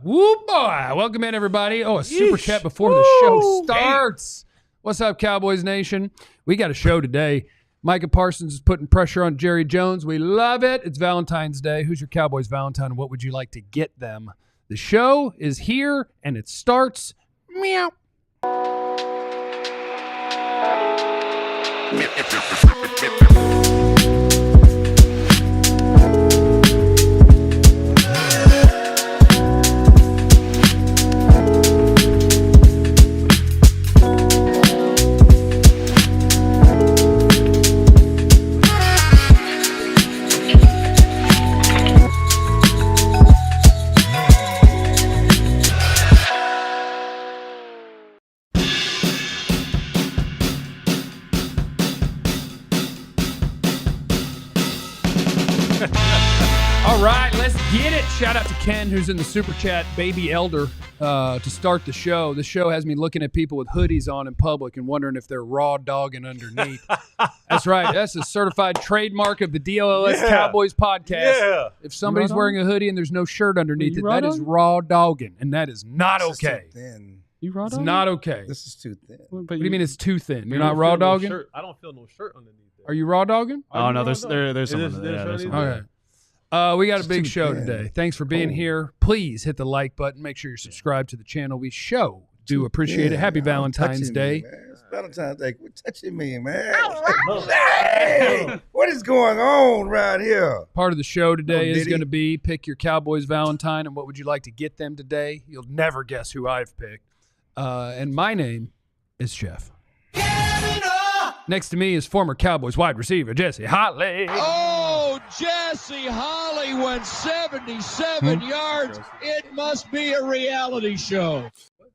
Woo boy! Welcome in, everybody. Oh, a super chat before the show starts. What's up, Cowboys Nation? We got a show today. Micah Parsons is putting pressure on Jerry Jones. We love it. It's Valentine's Day. Who's your Cowboys Valentine, and what would you like to get them? The show is here, and it starts. Meow. All right, let's get it. Shout out to Ken, who's in the super chat, baby elder, to start the show. This show has me looking at people with hoodies on in public and wondering if they're raw dogging underneath. That's right. That's a certified trademark of the DLLS Cowboys podcast. Yeah. If somebody's wearing a hoodie and there's no shirt underneath it, that is raw dogging, and that is not okay. You raw dogging? It's not okay. This is too thin. What do you mean it's too thin? You're not raw dogging? I don't feel no shirt underneath it. Are you raw dogging? Oh, no, there's someone there. Okay. We got a big show today. Thanks for being here. Please hit the like button. Make sure you're subscribed to the channel. We do appreciate it. Happy Valentine's Day. It's Valentine's Day. Quit touching me, man. Hey, what is going on around here? Part of the show today is going to be pick your Cowboys Valentine and what would you like to get them today. You'll never guess who I've picked. And my name is Jeff. Next to me is former Cowboys wide receiver Jesse Holly. Oh, Jesse Holly went 77 yards. It must be a reality show.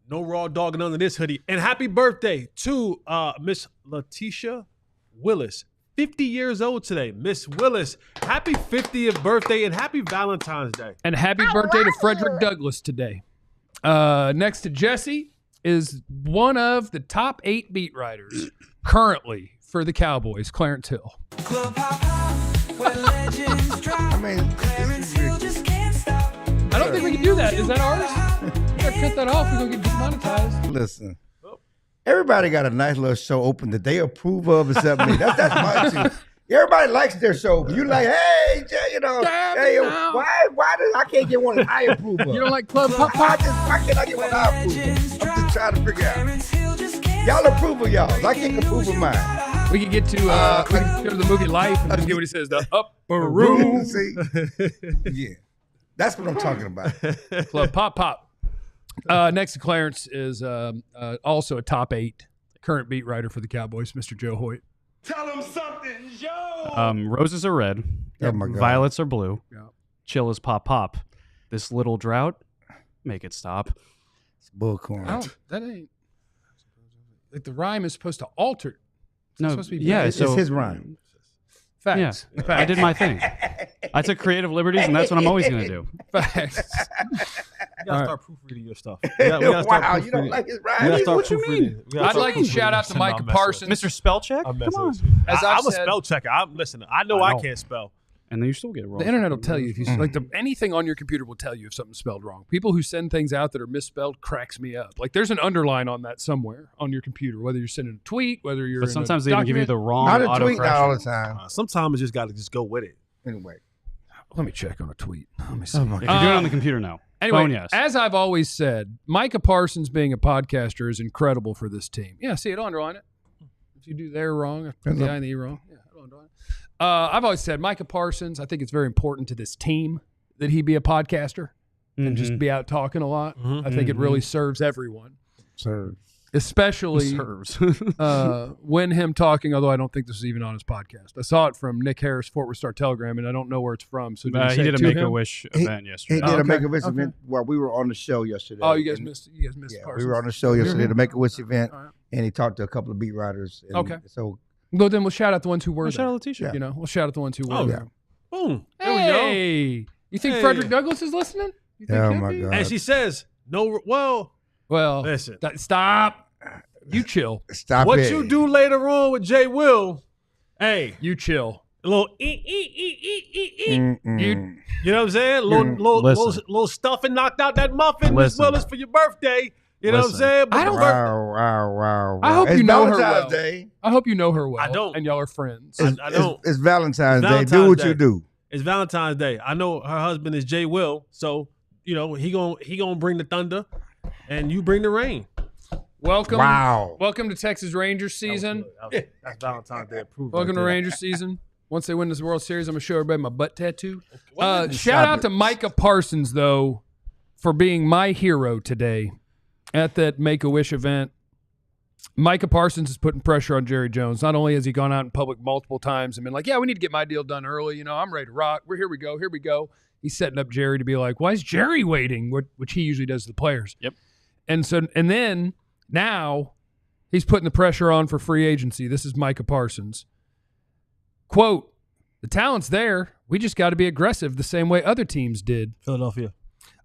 No raw dogging under this hoodie. And happy birthday to Miss Letitia Willis. 50 years old today. Miss Willis, happy 50th birthday and happy Valentine's Day. And happy birthday to Frederick Douglass today. Next to Jesse is one of the top 8 beat writers currently for the Cowboys, Clarence Hill. I mean, I don't think we can do that. Is that ours? We gotta cut that off. We're gonna get demonetized. listen. Everybody got a nice little show open that they approve of except me. That's my too. Everybody likes their show, but you like, hey, you know, hey, why does I can't get one that I approve of? You don't like Club Pop Pop? Why can't I get one I approve of? I'm just trying to figure out. Y'all approve of y'all. I can't approve of mine. We can get to we can go to the movie Life and just get what he says. The upper room. See? Yeah, that's what I'm talking about. Club Pop Pop. Next to Clarence is also a top 8 current beat writer for the Cowboys, Mr. Joe Hoyt. Tell him something, Joe. Roses are red. Oh my God. Violets are blue. Yeah. Chill is pop pop. This little drought, make it stop. It's bullcorn. That ain't like the rhyme is supposed to alter. It's supposed to be it's his rhyme. Facts. Yeah, Facts. I did my thing. I took creative liberties, and that's what I'm always going to do. Facts. You gotta start proofreading your stuff. We gotta start Wow, you don't like his rhyme? What you mean? I'd like to shout out to Micah Parsons. Mr. Spellcheck? I'm Come on. As I'm I've a said, spell checker. Listen, I know I can't spell. And then you still get it wrong. the internet will tell you if you like anything on your computer will tell you if something's spelled wrong. People who send things out that are misspelled cracks me up. Like there's an underline on that somewhere on your computer, whether you're sending a tweet, whether you're. But sometimes they even give you the wrong Not a tweet autocorrection. not all the time. Sometimes you just gotta just go with it. Anyway. Let me check on a tweet. Let me see. Oh my If God. you're doing it on the computer, no. Anyway, Phone, yes. as I've always said, Micah Parsons being a podcaster is incredible for this team. Yeah, see, it'll underline it. If you do there wrong, I put the I and the E wrong. Yeah, it'll underline it. I've always said Micah Parsons, I think it's very important to this team that he be a podcaster and just be out talking a lot. I think it really serves everyone. Sir. Especially Serves. when him talking, although I don't think this is even on his podcast. I saw it from Nick Harris, Fort Worth Star Telegram, and I don't know where it's from. So did He did a to him? Make-A-Wish event yesterday. He did a Okay. Make-A-Wish event while we were on the show yesterday. Oh, you guys And- missed Yeah, Parsons. we were on the show yesterday, the Make-A-Wish event, All right. and he talked to a couple of beat writers. And Okay. So, Well, then we'll shout out the ones who were Oh, there. shout out Letitia. Yeah. You know, we'll shout out the ones who were Oh, there. Boom. There we Hey, you think Hey. Frederick Douglass is listening? You think oh he'll my be? go. God. And she says, no, well, Well, listen. stop. You chill. Stop What it. you do later on with Jay Will, hey, You chill. A little You know what I'm saying? Little stuffing knocked out that muffin, Miss Willis, for your birthday. You know what I'm saying? But Wow. I hope it's you know her Valentine's well. Day. I hope you know her well. I don't. And y'all are friends. I don't. It's Valentine's Day. Valentine's Do what Day. you do. It's Valentine's Day. I know her husband is Jay Will, so he gonna bring the thunder, and you bring the rain. Welcome. Wow. Welcome to Texas Rangers season. That's Valentine's Day approved. Welcome to Rangers season. Once they win this World Series, I'm gonna show everybody my butt tattoo. Shout out to Micah Parsons though for being my hero today at that Make-A-Wish event. Micah Parsons is putting pressure on Jerry Jones. Not only has he gone out in public multiple times and been like, yeah, we need to get my deal done early. I'm ready to rock. Here we go. He's setting up Jerry to be like, why is Jerry waiting? Which he usually does to the players. Yep. And then now he's putting the pressure on for free agency. This is Micah Parsons. Quote, the talent's there. We just got to be aggressive the same way other teams did. Philadelphia.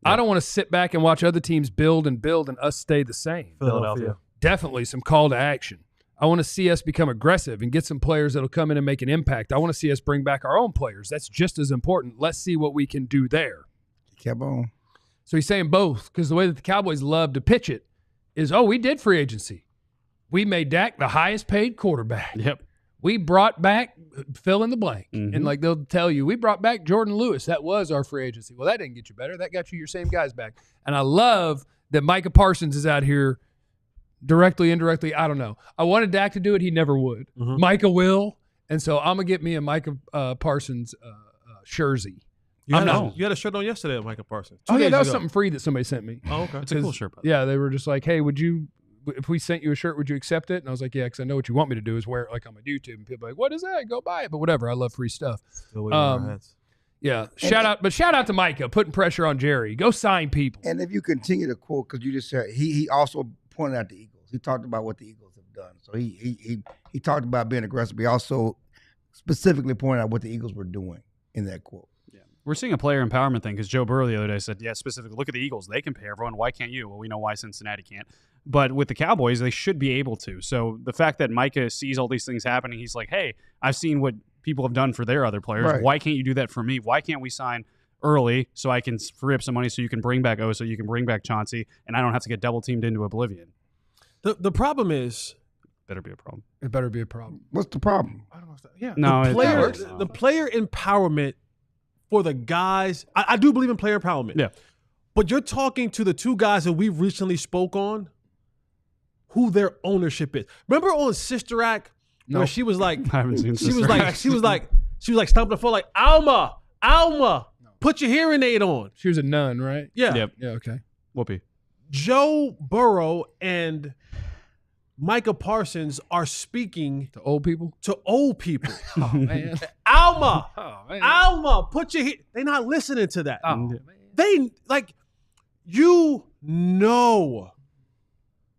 I don't want to sit back and watch other teams build and us stay the same. Philadelphia. Definitely some call to action. I want to see us become aggressive and get some players that'll come in and make an impact. I want to see us bring back our own players. That's just as important. Let's see what we can do there. Kept on. So he's saying both because the way that the Cowboys love to pitch it is, we did free agency. We made Dak the highest paid quarterback. Yep. We brought back fill in the blank. Mm-hmm. And like they'll tell you, we brought back Jordan Lewis. That was our free agency. Well, that didn't get you better. That got you your same guys back. And I love that Micah Parsons is out here directly, indirectly, I don't know. I wanted Dak to do it. He never would. Mm-hmm. Micah will. And so I'm going to get me a Micah Parsons jersey. You had a shirt on yesterday, Micah Parsons. That was something free that somebody sent me. Oh, okay. It's a cool shirt. By the way. Yeah, they were just like, hey, if we sent you a shirt, would you accept it? And I was like, yeah, because I know what you want me to do is wear it like on my YouTube. And people are like, what is that? Go buy it. But whatever. I love free stuff. Yeah. Shout out to Micah putting pressure on Jerry. Go sign people. And if you continue to quote, because you just said he also pointed out the Eagles. He talked about what the Eagles have done. So he talked about being aggressive. He also specifically pointed out what the Eagles were doing in that quote. Yeah. We're seeing a player empowerment thing because Joe Burrow the other day said, specifically, look at the Eagles. They can pay everyone. Why can't you? Well, we know why Cincinnati can't. But with the Cowboys, they should be able to. So the fact that Micah sees all these things happening, he's like, hey, I've seen what people have done for their other players. Right. Why can't you do that for me? Why can't we sign early so I can free up some money so you can bring back Osa, you can bring back Chauncey, and I don't have to get double teamed into oblivion? The problem is, better be a problem. It better be a problem. What's the problem? I don't know if that, yeah. No, the player empowerment for the guys. I do believe in player empowerment. Yeah. But you're talking to the two guys that we recently spoke on, who their ownership is. Remember on Sister Act where she was like, I haven't seen she was like stomping the floor like, Alma, put your hearing aid on. She was a nun, right? Yeah. Yep. Yeah, okay. Whoopee. Joe Burrow and Micah Parsons are speaking To old people? to old people. Oh, man. Alma, Oh, man. Alma, put your they're not listening to that. Oh, man. They you know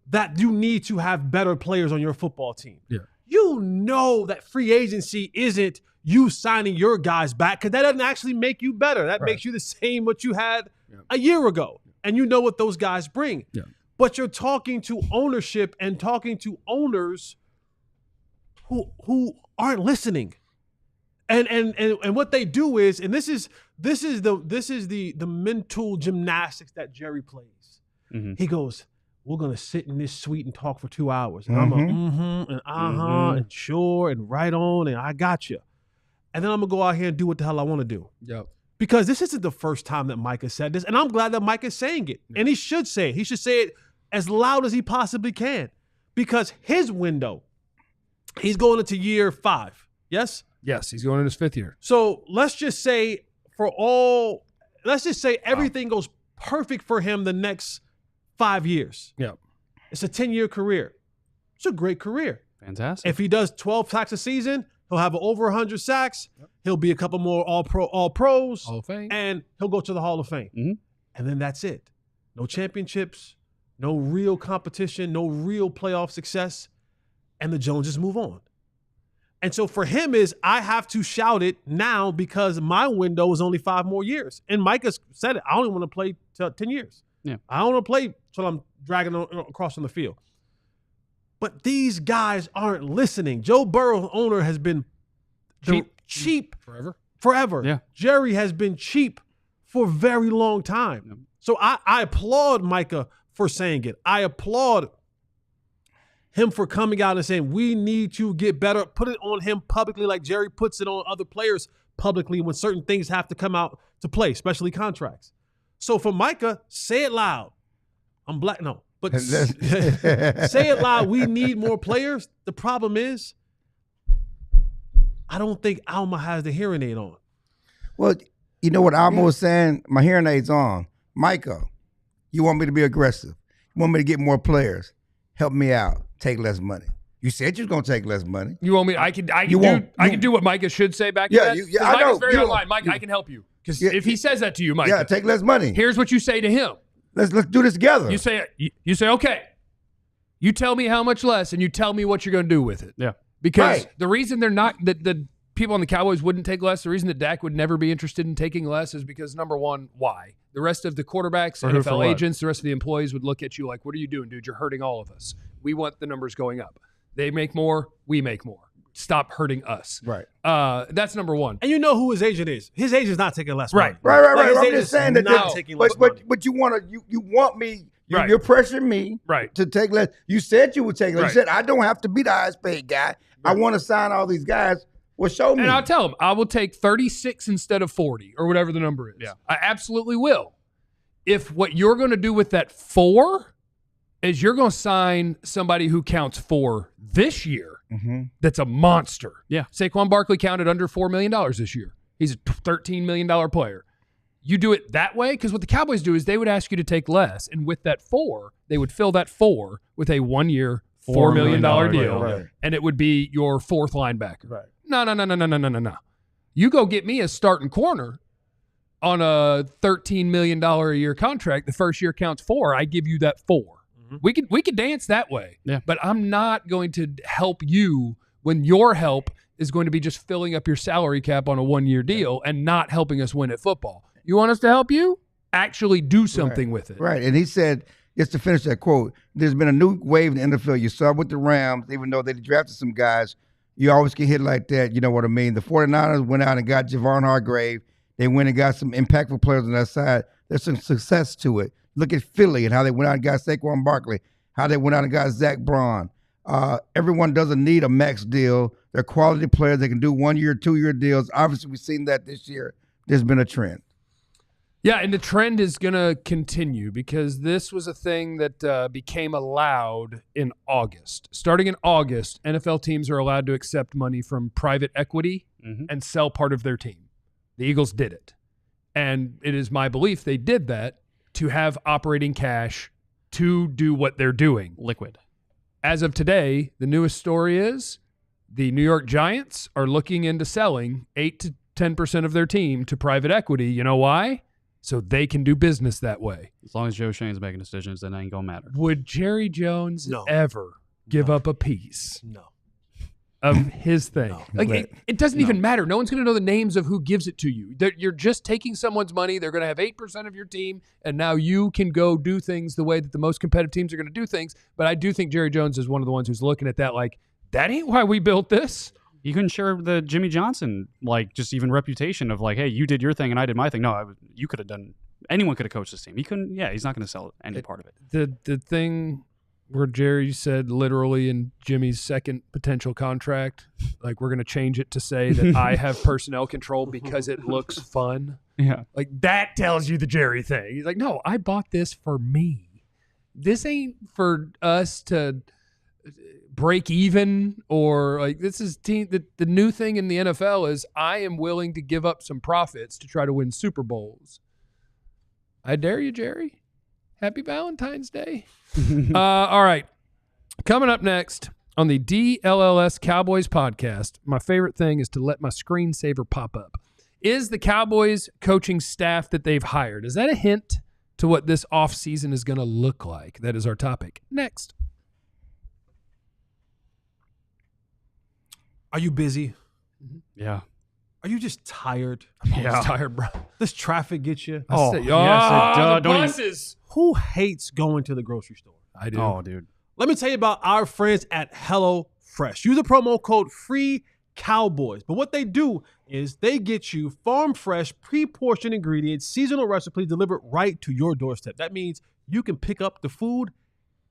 that you need to have better players on your football team. Yeah. You know that free agency isn't you signing your guys back because that doesn't actually make you better. That makes you the same what you had a year ago. And you know what those guys bring. Yeah. But you're talking to ownership and talking to owners who aren't listening. And what they do is, and this is the mental gymnastics that Jerry plays. Mm-hmm. He goes, we're gonna sit in this suite and talk for 2 hours. And I'm and and sure and right on and I got you. And then I'm gonna go out here and do what the hell I want to do. Yep. Because this isn't the first time that Micah said this, and I'm glad that Micah's saying it. And he should say it. He should say it as loud as he possibly can. Because his window, he's going into year 5. Yes? Yes, he's going in his 5th year. So let's just say everything goes perfect for him the next 5 years. Yeah. It's a 10-year career. It's a great career. Fantastic. If he does 12 sacks a season, he'll have over 100 sacks. Yep. He'll be a couple more all pros. Hall of Fame. And he'll go to the Hall of Fame. Mm-hmm. And then that's it. No championships, no real competition, no real playoff success. And the Joneses move on. And so for him I have to shout it now because my window is only 5 more years. And Micah said it. I only want to play till 10 years. Yeah. I don't want to play till I'm dragging across on the field. But these guys aren't listening. Joe Burrow, owner, has been cheap forever. Yeah. Jerry has been cheap for a very long time. Yeah. So I applaud Micah for saying it. I applaud him for coming out and saying, we need to get better. Put it on him publicly like Jerry puts it on other players publicly when certain things have to come out to play, especially contracts. So for Micah, say it loud. I'm black. No. But say it loud. We need more players. The problem is, I don't think Alma has the hearing aid on. Well, you know what Alma was saying? My hearing aid's on. Micah, you want me to be aggressive. You want me to get more players. Help me out. Take less money. You said you're going to take less money. You want me? I can do what Micah should say back to Yeah, that. I know. Micah's very online. Mike, I can help you. Because if he says that to you, Micah, take less money. here's what you say to him. Let's do this together. You say, okay, you tell me how much less, and you tell me what you're going to do with it. Yeah. Because the reason they're not the people on the Cowboys wouldn't take less, the reason that Dak would never be interested in taking less is because, number one, why? The rest of the quarterbacks, NFL agents, the rest of the employees would look at you like, what are you doing, dude? You're hurting all of us. We want the numbers going up. They make more, we make more. Stop hurting us. Right. That's number one. And you know who his agent is. His agent's not taking less money. Right. Like, his I'm agent's just saying that. not taking less money. But you want me. Right. You're pressuring me Right. to take less. You said you would take less. Right. You said I don't have to be the highest paid guy. I want to sign all these guys. Well, show me. And I'll tell him, I will take 36 instead of 40 or whatever the number is. Yeah. I absolutely will. If what you're going to do with that 4 is you're going to sign somebody who counts 4 this year, that's a monster. Yeah. Saquon Barkley counted under $4 million this year. He's a $13 million player. You do it that way, because what the Cowboys do is they would ask you to take less, and with that 4, they would fill that 4 with a 1-year, $4 million deal, Right. and it would be your 4th linebacker. Right. No. You go get me a starting corner on a $13 million a year contract. The first year counts 4. I give you that 4. We could dance that way. Yeah. But I'm not going to help you when your help is going to be just filling up your salary cap on a 1-year deal and not helping us win at football. You want us to help you? Actually do something with it. Right. And he said, just to finish that quote, there's been a new wave in the NFL. You saw with the Rams, even though they drafted some guys, you always get hit like that. You know what I mean? The 49ers went out and got Javon Hargrave. They went and got some impactful players on that side. There's some success to it. Look at Philly and how they went out and got Saquon Barkley, how they went out and got Zach Braun. Everyone doesn't need a max deal. They're quality players. They can do 1-year, 2-year deals. Obviously, we've seen that this year. There's been a trend. Yeah, and the trend is going to continue because this was a thing that became allowed in August. Starting in August, NFL teams are allowed to accept money from private equity and sell part of their team. The Eagles did it. And it is my belief they did that to have operating cash to do what they're doing. Liquid. As of today, the newest story is the New York Giants are looking into selling 8 to 10% of their team to private equity. You know why? So they can do business that way. As long as Joe Shane's making decisions, then it ain't going to matter. Would Jerry Jones ever give up a piece of his thing? Like it doesn't even matter. No one's going to know the names of who gives it to you. You're just taking someone's money. They're going to have 8% of your team, and now you can go do things the way that the most competitive teams are going to do things. But I do think Jerry Jones is one of the ones who's looking at that like, that ain't why we built this. You couldn't share the Jimmy Johnson, like, just even reputation of like, hey, you did your thing and I did my thing. No, you could have done. Anyone could have coached this team. He couldn't. Yeah, he's not going to sell any part of it. The thing where Jerry said literally in Jimmy's second potential contract, like, we're going to change it to say that I have personnel control because it looks fun. Yeah, like that tells you the Jerry thing. He's like, no, I bought this for me. This ain't for us to break even, or like, this is team. The new thing in the NFL is I am willing to give up some profits to try to win Super Bowls. I dare you, Jerry. Happy Valentine's Day. All right. Coming up next on the DLLS Cowboys podcast, my favorite thing is to let my screensaver pop up. Is the Cowboys coaching staff that they've hired, is that a hint to what this offseason is going to look like? That is our topic. Next. Are you busy? Yeah. Are you just tired? I'm always tired, bro. Does traffic get you? Oh, yes, it the don't buses. Who hates going to the grocery store? I do. Oh, dude. Let me tell you about our friends at HelloFresh. Use the promo code Cowboys. But what they do is they get you farm fresh, pre-portioned ingredients, seasonal recipes delivered right to your doorstep. That means you can pick up the food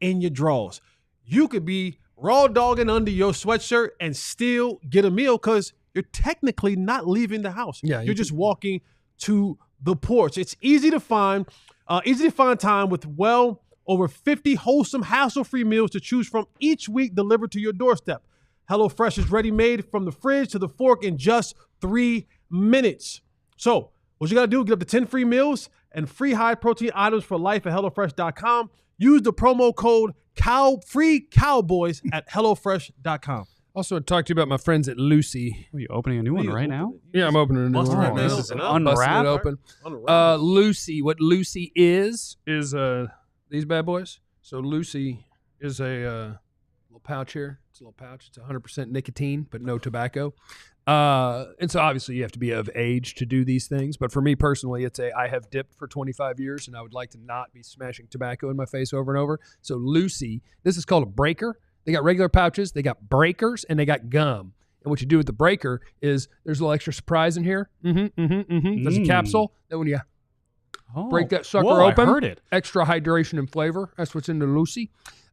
in your drawers. You could be raw dogging under your sweatshirt and still get a meal because you're technically not leaving the house. Yeah, you're just walking to the porch. It's easy to find time with well over 50 wholesome, hassle-free meals to choose from each week delivered to your doorstep. HelloFresh is ready-made from the fridge to the fork in just 3 minutes. So what you got to do, get up to 10 free meals and free high-protein items for life at HelloFresh.com. Use the promo code FreeCowboys at HelloFresh.com. Also, I talked to you about my friends at Lucy. Are you opening a new one right now? Yeah, I'm opening a new one right now. This is an Busting unwrap. it open. Lucy, what Lucy is these bad boys. So Lucy is a little pouch here. It's a little pouch. It's 100% nicotine, but no tobacco. And so obviously you have to be of age to do these things. But for me personally, I have dipped for 25 years and I would like to not be smashing tobacco in my face over and over. So Lucy, this is called a breaker. They got regular pouches, they got breakers, and they got gum. And what you do with the breaker is there's a little extra surprise in here. There's a capsule that when you break that sucker open, I heard it. Extra hydration and flavor. That's what's in the Lucy.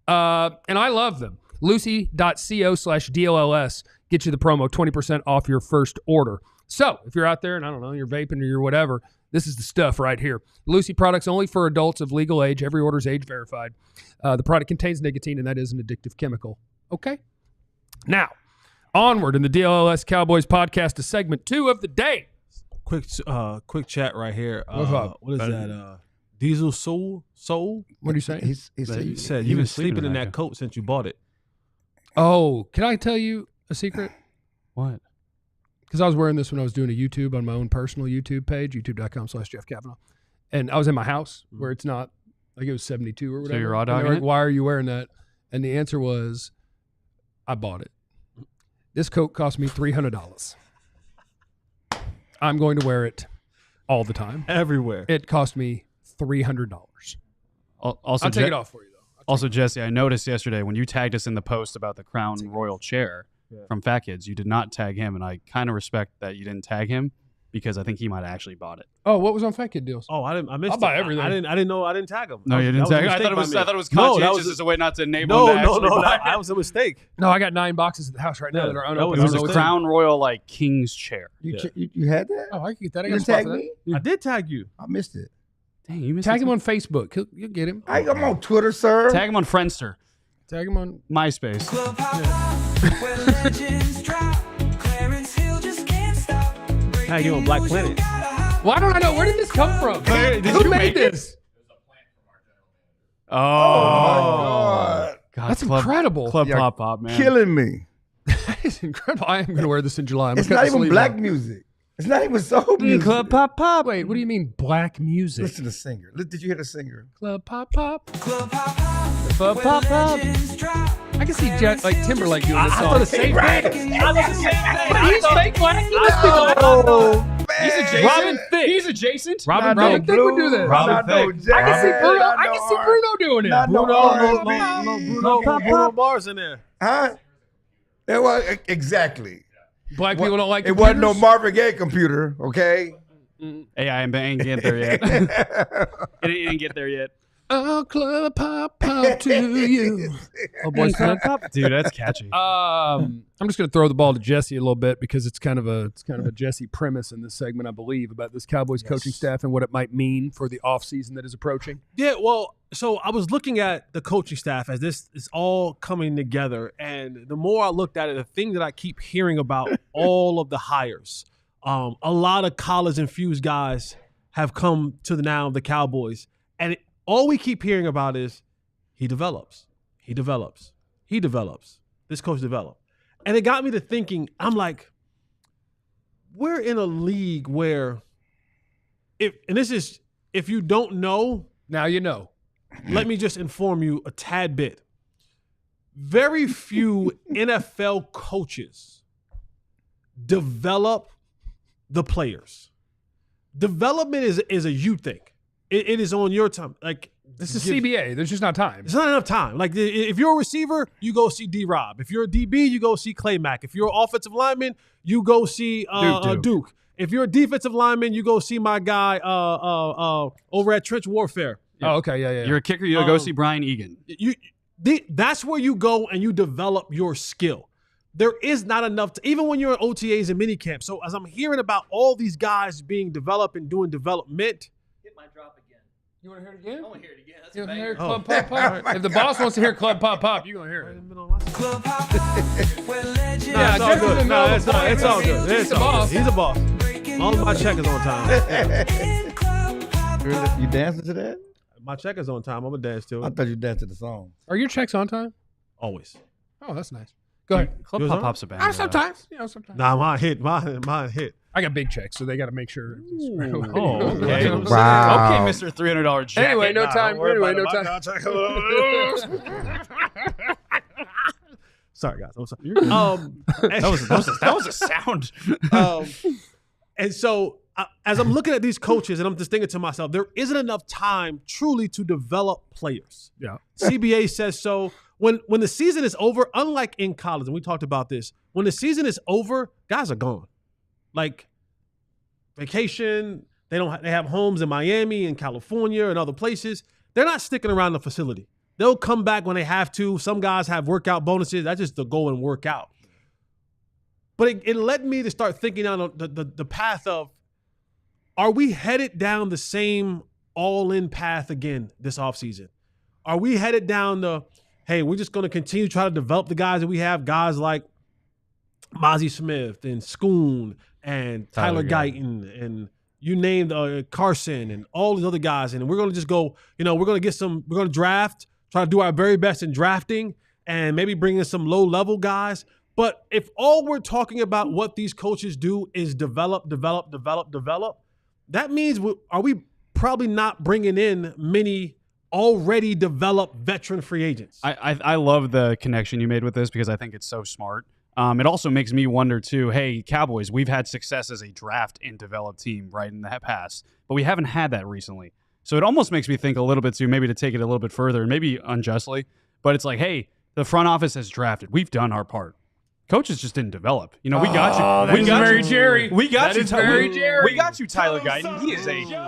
And I love them. Lucy.co/DLLS. Get you the promo, 20% off your first order. So if you're out there and I don't know, you're vaping or you're whatever, this is the stuff right here. Lucy products only for adults of legal age. Every order is age verified. The product contains nicotine, and that is an addictive chemical. Okay? Now, onward in the DLLS Cowboys podcast to segment 2 of the day. Quick chat right here. What's up? What is that? Diesel Soul? What do you say? He He said you've been sleeping in that coat since you bought it. Oh, can I tell you a secret? What? Because I was wearing this when I was doing a YouTube on my own personal YouTube page, youtube.com/Jeff Cavanaugh. And I was in my house where it's not, like it was 72 or whatever. So you're raw And they were dogging like, why are you wearing that? And the answer was, I bought it. This coat cost me $300. I'm going to wear it all the time. Everywhere. It cost me $300. Also, I'll take it off for you, though. Also, Jesse, I noticed yesterday when you tagged us in the post about the Crown Royal chair from Fat Kids, you did not tag him, and I kind of respect that you didn't tag him because I think he might have actually bought it. Oh, what was on Fat Kid Deals? Oh, I missed I'll it. buy everything. I didn't know. I didn't tag him. No, you didn't tag him. I thought it was conscientious as a way not to enable him to actually buy it. That was a mistake. No, I got 9 boxes at the house right now that are unopened. It was a Crown Royal like King's chair. You had that? Oh, I can get that. I You got didn't a spot tag for that. me? I did tag you. I missed it. Dang, you missed Tag it him too. on Facebook. You'll get him. I'm on Twitter, sir. Tag him on Friendster, Tag him on MySpace. Tag you on Black Planet. Why don't I know? Where did this come from? Did Who you made make it? this? Oh, God. God, That's incredible. Club You're Pop, man. Killing me. It's incredible. I am going to wear this in July. I'm It's gonna cut not the even sleeve black off. music. It's not even soul music. Club Pop. Wait, what do you mean black music? Listen to the singer. Did you hear the singer? Club Pop Pop. Club Pop. I can see like Timberlake doing this I song. thought the same Right. thing. I thought the same thing. But he's fake black. He must be black. Oh, He's man. adjacent. Robin Thicke. He's adjacent. Robin Robin Thicke. Thicke would do this. Robin Not no Thicke. jazz. I can see Bruno. Not I no can see R- Bruno doing it. Not no R&B. Bruno Mars in there. Huh? It was exactly. Black people don't like It wasn't no computers? Marvin Gaye computer, okay? Hey, I ain't get there yet. It didn't get there yet. Oh, Club Pop Pop to you. Oh, boys, Club Pop. Dude, that's catchy. I'm just going to throw the ball to Jesse a little bit because it's kind of a Jesse premise in this segment, I believe, about this Cowboys coaching staff and what it might mean for the offseason that is approaching. Yeah, well, so I was looking at the coaching staff as this is all coming together, and the more I looked at it, the thing that I keep hearing about all of the hires, a lot of college-infused guys have come to the Cowboys, and all we keep hearing about is he develops. This coach developed. And it got me to thinking, I'm like, we're in a league where if you don't know, Now you know. let me just inform you a tad bit. Very few NFL coaches develop the players. Development is a you thing. It is on your time. Like This is CBA. There's just not time. There's not enough time. Like, if you're a receiver, you go see D-Rob. If you're a DB, you go see Clay Mack. If you're an offensive lineman, you go see Duke. If you're a defensive lineman, you go see my guy over at Trench Warfare. Yeah. Oh, okay, yeah. You're a kicker, you go see Brian Egan. That's where you go and you develop your skill. There is not enough, even when you're in OTAs and minicamp. So as I'm hearing about all these guys being developed and doing development. Hit my drop again. You want to hear it again? I want to hear it again. That's You want to hear amazing. Club Pop Pop? If the boss wants to hear Club Pop Pop, you're going to hear it. It's all good. No, it's all good. It's all good. He's a boss. All of my check is on time. You dancing to that? My check is on time. I'm going to dance to I it. thought you danced to the song. Are your checks on time? Always. Oh, that's nice. Go ahead. Club Yours Pop on? Pop's a band. Sometimes. Sometimes. Nah, mine hit. Mine hit. I got big checks, so they got to make sure. Oh, okay. Wow. Okay, Mr. $300 jacket. Anyway, no time. Sorry, guys. I'm sorry. That was a sound. And so, as I'm looking at these coaches, and I'm just thinking to myself, there isn't enough time truly to develop players. Yeah. CBA says so. When the season is over, unlike in college, and we talked about this, when the season is over, guys are gone. Like vacation, they have homes in Miami and California and other places. They're not sticking around the facility. They'll come back when they have to. Some guys have workout bonuses. That's just to go and work out. But it led me to start thinking on the path of, are we headed down the same all-in path again this offseason? Are we headed down the, hey, we're just going to continue to try to develop the guys that we have, guys like Mozzie Smith and Schoon and Tyler Guyton and you named Carson and all these other guys. And we're going to just go, we're going to draft, try to do our very best in drafting and maybe bring in some low-level guys. But if all we're talking about what these coaches do is develop, that means are we probably not bringing in many already developed veteran free agents? I love the connection you made with this because I think it's so smart. It also makes me wonder, too, hey, Cowboys, we've had success as a draft and develop team, right, in the past, but we haven't had that recently. So it almost makes me think a little bit, too, maybe to take it a little bit further, and maybe unjustly, but it's like, hey, the front office has drafted. We've done our part. Coaches just didn't develop. We got you. We got very you, Jerry. We got That you, is very Jerry. We got you, Tyler Guyton.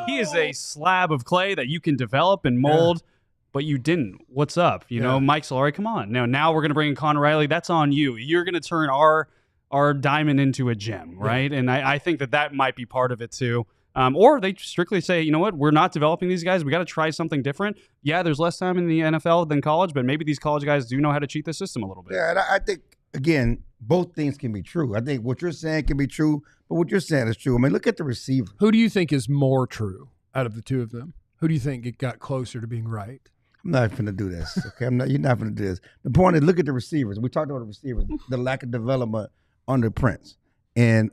He is a slab of clay that you can develop and mold. Yeah. But you didn't. What's up? Mike Solari, come on. Now we're going to bring in Conor Riley. That's on you. You're going to turn our diamond into a gem, right? And I think that might be part of it too. Or they strictly say, you know what? We're not developing these guys. We got to try something different. Yeah, there's less time in the NFL than college, but maybe these college guys do know how to cheat the system a little bit. Yeah, and I think, again, both things can be true. I think what you're saying can be true, but what you're saying is true. I mean, look at the receiver. Who do you think is more true out of the two of them? Who do you think it got closer to being right? I'm not going to do this, okay? You're not going to do this. The point is, look at the receivers. We talked about the receivers, the lack of development under Prince. And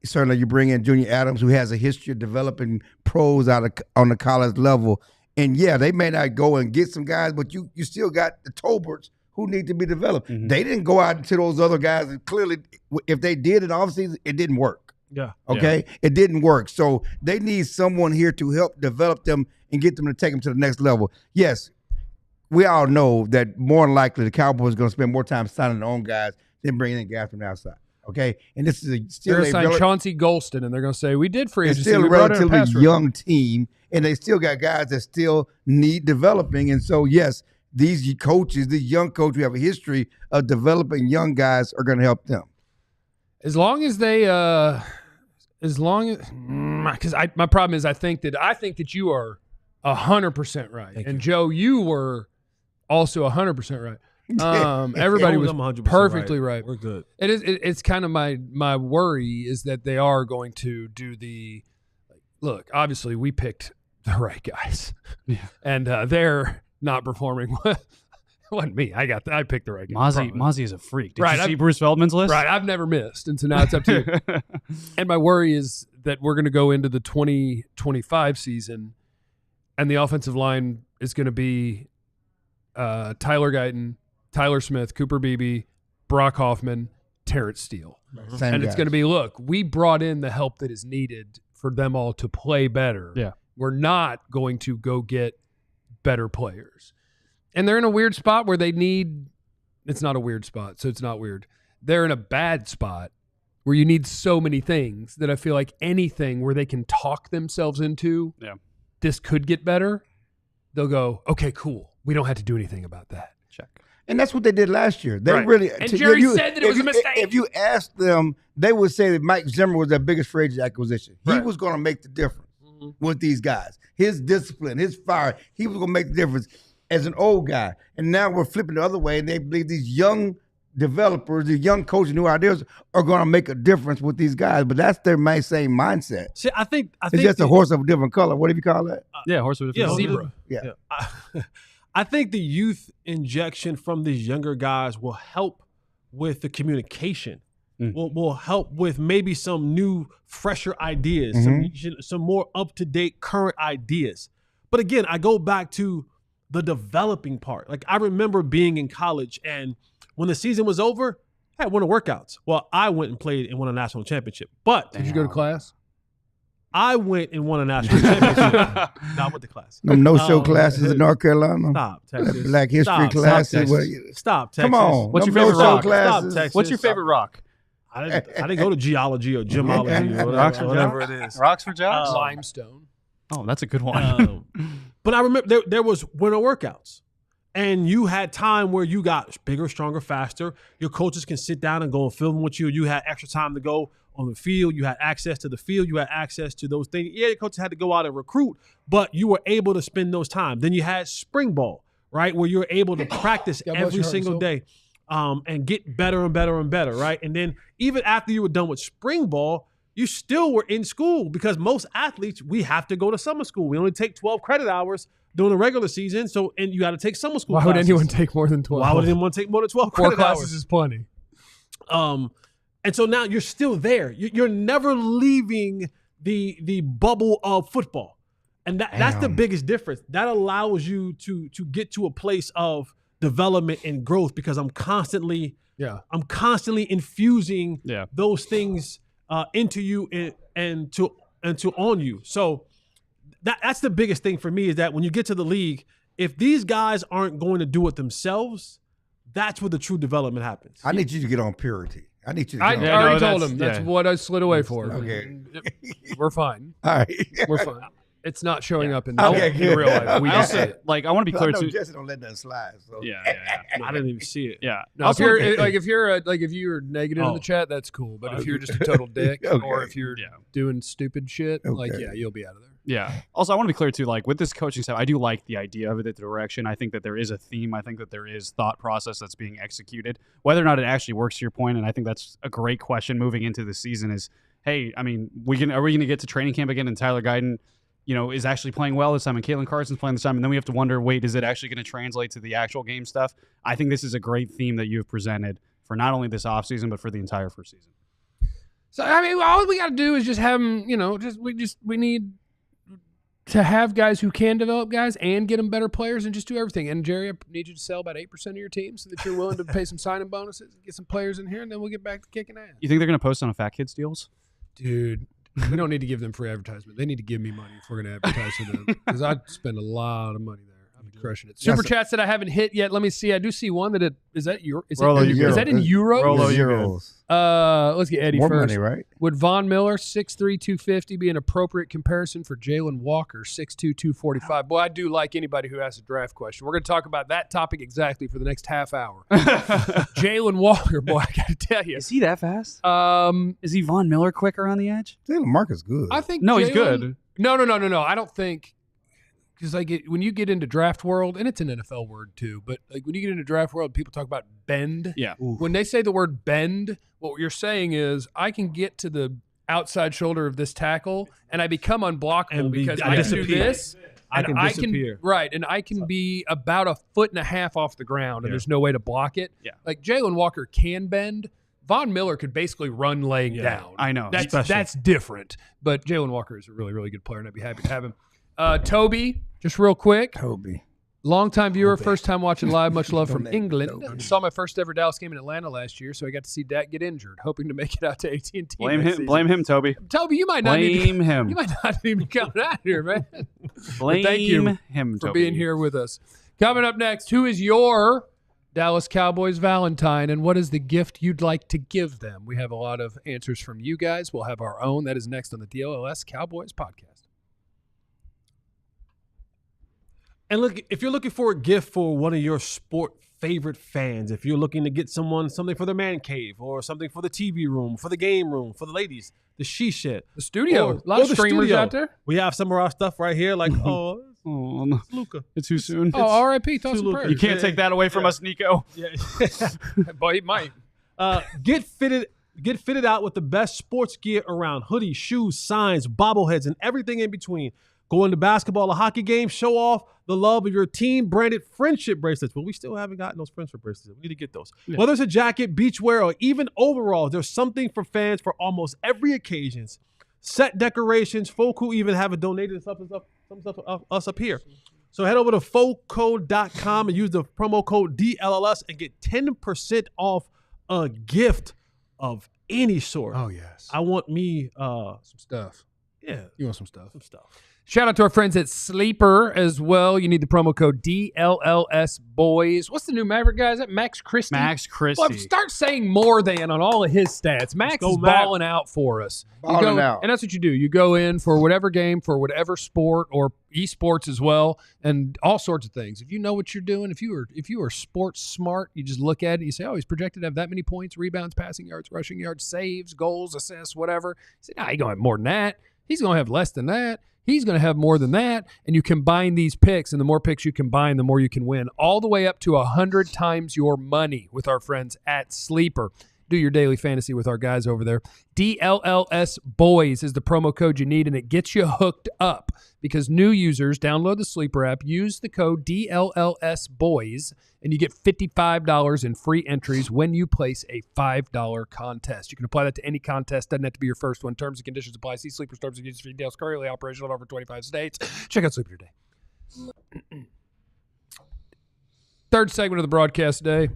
certainly you bring in Junior Adams, who has a history of developing pros on the college level. And, yeah, they may not go and get some guys, but you still got the Tolberts who need to be developed. Mm-hmm. They didn't go out to those other guys. And clearly, if they did in offseason, it didn't work. Yeah. Okay? Yeah. It didn't work. So they need someone here to help develop them and get them to take them to the next level. Yes, we all know that more than likely the Cowboys are going to spend more time signing their own guys than bringing in guys from the outside. Okay? And this is still they're going to sign Chauncey Golston, and they're going to say, we did free agency. It's still a relatively young team, and they still got guys that still need developing. And so, yes, these coaches, these young coaches who have a history of developing young guys are going to help them. As long as they because my problem is I think that you are 100% right. Thank and you. Joe, you were also 100% right. Everybody was 100% perfectly right. We're good. It's kind of my worry is that they are going to do the look. Obviously, we picked the right guys, and they're not performing well. It wasn't me. I picked the right guy. Mozzie is a freak. Did you see Bruce Feldman's list? Right. I've never missed, and so now it's up to you. And my worry is that we're going to go into the 2025 season, and the offensive line is going to be Tyler Guyton, Tyler Smith, Cooper Beebe, Brock Hoffman, Terrence Steele. Same and guys. it's going to be, look, we brought in the help that is needed for them all to play better. Yeah. We're not going to go get better players. And they're in a weird spot where they need – it's not a weird spot, so it's not weird. They're in a bad spot where you need so many things that I feel like anything where they can talk themselves into this could get better, they'll go, okay, cool. We don't have to do anything about that. Check. And that's what they did last year. They right. really and Jerry said that it was a mistake. If you asked them, they would say that Mike Zimmer was their biggest free agent acquisition. He was going to make the difference with these guys. His discipline, his fire, he was going to make the difference as an old guy. And now we're flipping the other way, and they believe these young developers, these young coaches, new ideas are going to make a difference with these guys. But that's their same mindset. See, I think it's just a horse of a different color. What do you call that? Horse of a different zebra. Yeah. I think the youth injection from these younger guys will help with the communication. Will help with maybe some new, fresher ideas, some more up-to-date current ideas. But again, I go back to the developing part. Like I remember being in college, and when the season was over, I had one of workouts. Well, I went and played and won a national championship. But did you go to class? I went and won a national championship. Not with the class. No-show classes in North Carolina. Stop, Texas. Black history classes. Stop, Texas. Come on. What's your favorite rock? Stop, Texas. What's your favorite rock? I didn't go to geology or gemology or whatever it is. Rocks for jocks? Limestone. Oh, that's a good one. But I remember there was winter workouts. And you had time where you got bigger, stronger, faster. Your coaches can sit down and go and film with you. You had extra time to go on the field. You had access to the field. You had access to those things. Yeah, your coaches had to go out and recruit, but you were able to spend those time. Then you had spring ball, right, where you were able to practice every single day and get better and better and better, right? And then even after you were done with spring ball, you still were in school because most athletes, we have to go to summer school. We only take 12 credit hours during the regular season, and you got to take summer school classes. Why would anyone take more than 12? Why would anyone take more than 12 credit 4 hours? classes is plenty. And so now you're still there. You're never leaving the bubble of football. And that's the biggest difference. That allows you to get to a place of development and growth because I'm constantly infusing those things into you and to on you. So that's the biggest thing for me is that when you get to the league, if these guys aren't going to do it themselves, that's where the true development happens. I need you to get on purity. I need you to I get on already told him. That's what I slid away for. Okay. We're fine. All right. We're fine. It's not showing up in Okay, in real life. We I just also, see it. like, I want to be clear too. Jesse don't let that slide. So. Yeah. I didn't even see it. Yeah. No, if you're negative in the chat, that's cool. But if you're just a total dick, or if you're doing stupid shit, you'll be out of there. Yeah. Also, I want to be clear too. Like with this coaching stuff, I do like the idea of it, the direction. I think that there is a theme. I think that there is thought process that's being executed. Whether or not it actually works, to your point, and I think that's a great question moving into the season. Is hey, I mean, are we going to get to training camp again and Tyler Guyton, is actually playing well this time, and Caitlin Carson's playing this time, and then we have to wonder, wait, is it actually going to translate to the actual game stuff? I think this is a great theme that you've presented for not only this offseason, but for the entire first season. So, I mean, all we got to do is just have them, we need to have guys who can develop guys and get them better players and just do everything. And, Jerry, I need you to sell about 8% of your team so that you're willing to pay some signing bonuses and get some players in here, and then we'll get back to kicking ass. You think they're going to post on a Fat Kids deals? Dude. We don't need to give them free advertisement. They need to give me money if we're going to advertise for them because I spend a lot of money there. I'm crushing it. Super chats that I haven't hit yet. Let me see. I do see one that is that in euros? Rolo, euros. Let's get Eddie More first. Money, right? Would Von Miller 6'3", 250 be an appropriate comparison for Jalen Walker 6'2", 245? Boy, I do like anybody who asks a draft question. We're going to talk about that topic exactly for the next half hour. Jalen Walker, boy, I got to tell you, is he that fast? Is he Von Miller quicker on the edge? Jalen Marcus good. I think he's good. No. I don't think. Because when you get into draft world, and it's an NFL word too, but like when you get into draft world, people talk about bend. Yeah. When they say the word bend, what you're saying is I can get to the outside shoulder of this tackle and I become unblockable because I can do this. I can disappear. And I can be about 1.5 feet off the ground, and there's no way to block it. Yeah. Like Jalen Walker can bend. Von Miller could basically run laying down. I know. That's different. But Jalen Walker is a really, really good player, and I'd be happy to have him. Toby, just real quick. Toby. Longtime viewer, first time watching live. Much love from England. Saw my first ever Dallas game in Atlanta last year, so I got to see Dak get injured. Hoping to make it out to AT&T. Blame him, Toby. Toby, you might not blame him. You might not even come out here, man. Blame thank you him for Toby. being here with us. Coming up next, who is your Dallas Cowboys Valentine, and what is the gift you'd like to give them? We have a lot of answers from you guys. We'll have our own. That is next on the DLLS Cowboys podcast. And look, if you're looking for a gift for one of your sport favorite fans, if you're looking to get someone something for their man cave or something for the TV room, for the game room, for the ladies, the she shed, the studio, a lot of streamers out there. We have some of our stuff right here, like it's Luca. It's too soon. Oh, R.I.P. Thoughts and prayers. You can't take that away from us, Nico. Yeah. Boy, he might. Get fitted out with the best sports gear around: hoodies, shoes, signs, bobbleheads, and everything in between. Go into basketball or hockey games, show off the love of your team branded friendship bracelets. But we still haven't gotten those friendship bracelets. We need to get those. Yeah. Whether it's a jacket, beachwear, or even overalls, there's something for fans for almost every occasion. Set decorations. Folk who even have it donated some stuff us up here. So head over to folkcode.com and use the promo code DLLS and get 10% off a gift of any sort. Oh, yes. I want me some stuff. Yeah. You want some stuff? Some stuff. Shout out to our friends at Sleeper as well. You need the promo code DLLS Boys. What's the new Maverick guy? Is that Max Christie? Max Christie. Well, start saying more than on all of his stats. Max is balling out for us. Balling out. And that's what you do. You go in for whatever game, for whatever sport, or esports as well, and all sorts of things. If you know what you're doing, if you are sports smart, you just look at it and you say, oh, he's projected to have that many points, rebounds, passing yards, rushing yards, saves, goals, assists, whatever. You say, nah, he's going to have more than that. He's going to have less than that. He's going to have more than that, and you combine these picks, and the more picks you combine, the more you can win, all the way up to 100 times your money with our friends at Sleeper. Do your daily fantasy with our guys over there. DLLS Boys is the promo code you need, and it gets you hooked up because new users download the Sleeper app, use the code DLLS Boys, and you get $55 in free entries when you place a $5 contest. You can apply that to any contest. Doesn't have to be your first one. Terms and conditions apply. See Sleeper terms and conditions for details. Currently operational in over 25 states. Check out Sleeper today. Third segment of the broadcast today.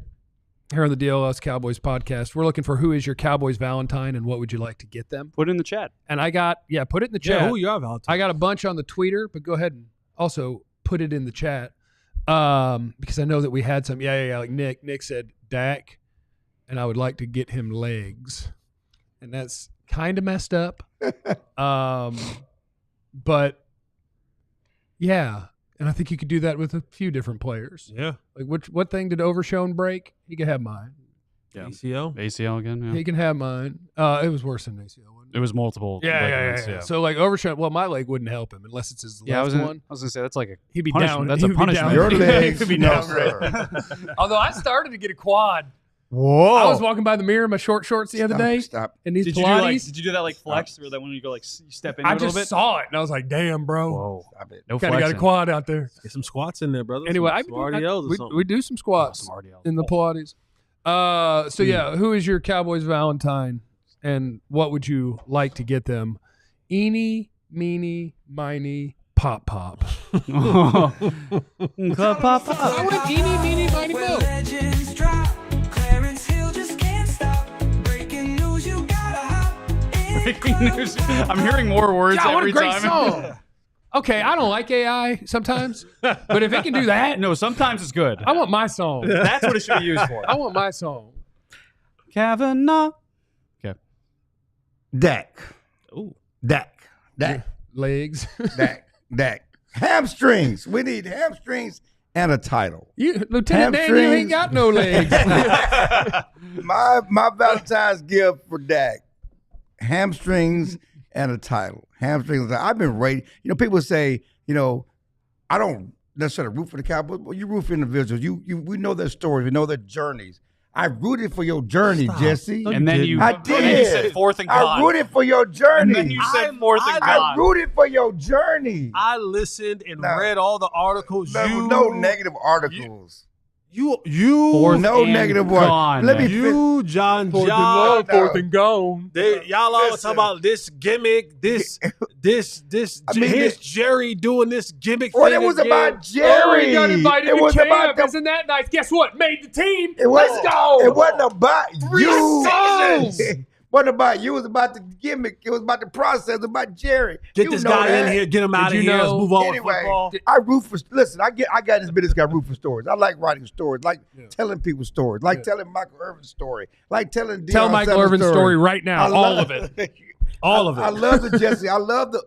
Here on the DLLS Cowboys podcast, we're looking for who is your Cowboys Valentine and what would you like to get them? Put it in the chat. And I got, put it in the chat. Yeah, who you are, Valentine? I got a bunch on the Twitter, but go ahead and also put it in the chat because I know that we had some. Yeah. Like Nick said Dak, and I would like to get him legs, and that's kind of messed up. But yeah. And I think you could do that with a few different players. Yeah. Like what thing did Overshone break? He could have mine. Yeah. ACL again. Yeah. He can have mine. It was worse than ACL. It was multiple. Yeah. So like Overshone, well, my leg wouldn't help him unless it's his left one. I was gonna say that's like he'd be punishment. down. That's a punishment. Your legs, he'd be no, down. sir. Although I started to get a quad. Whoa! I was walking by the mirror in my short shorts the other day. Stop. And these Did Pilates. you do that like flex or that when you go like you step into it I a little just bit? saw it and I was like, damn, bro. Whoa! Stop it. No Kind of got a flexing. quad out there. Get some squats in there, brother. Anyway, some RDLs or something. we do some squats Some RDLs. in the Pilates. So yeah, who is your Cowboys Valentine and what would you like to get them? Eeny, meeny, miny, pop. Pop. I went eeny, meeny, miny, mo. Breaking news. I'm hearing more words God, what a every great time. song. Okay, I don't like AI sometimes, but if it can do that, No, sometimes it's good. I want my song. That's what it should be used for. I want my song. Cavanaugh. Okay. Dak. Ooh. Dak. Legs. Dak. Hamstrings. We need hamstrings and a title. Lieutenant Dan, you ain't got no legs. My Valentine's gift for Dak. Hamstrings and a title. Hamstrings. I've been rating. People say, I don't necessarily root for the Cowboys, but you root for individuals. We know their stories. We know their journeys. I rooted for your journey, Jesse. And then you, I and then you said did. fourth and gone. I rooted for your journey. And then you said fourth and I gone. rooted for your journey. I listened and No. read all the articles. No negative articles. You Fourth no and negative gone. one. Let me John, Fourth and gone. y'all always talk about this gimmick, this here's Jerry doing this gimmick Well, thing it was again. about Jerry. He got invited It to was camp. about the, Isn't that nice? Guess what? Made the team. Let's go. It wasn't about you. seasons. It wasn't about you. It was about the gimmick. It was about the process. It was about Jerry. Get You this know guy that. in here, get him out of you here. Let's know- move on Anyway, with football. I root for. Listen, I got this business. Got root for stories. I like writing stories. Like telling people stories. Like telling Michael Irvin's story. Like telling Tell Deion Michael Sanders' Irvin's story right now. All of it. All of it. I love the Jesse. I love the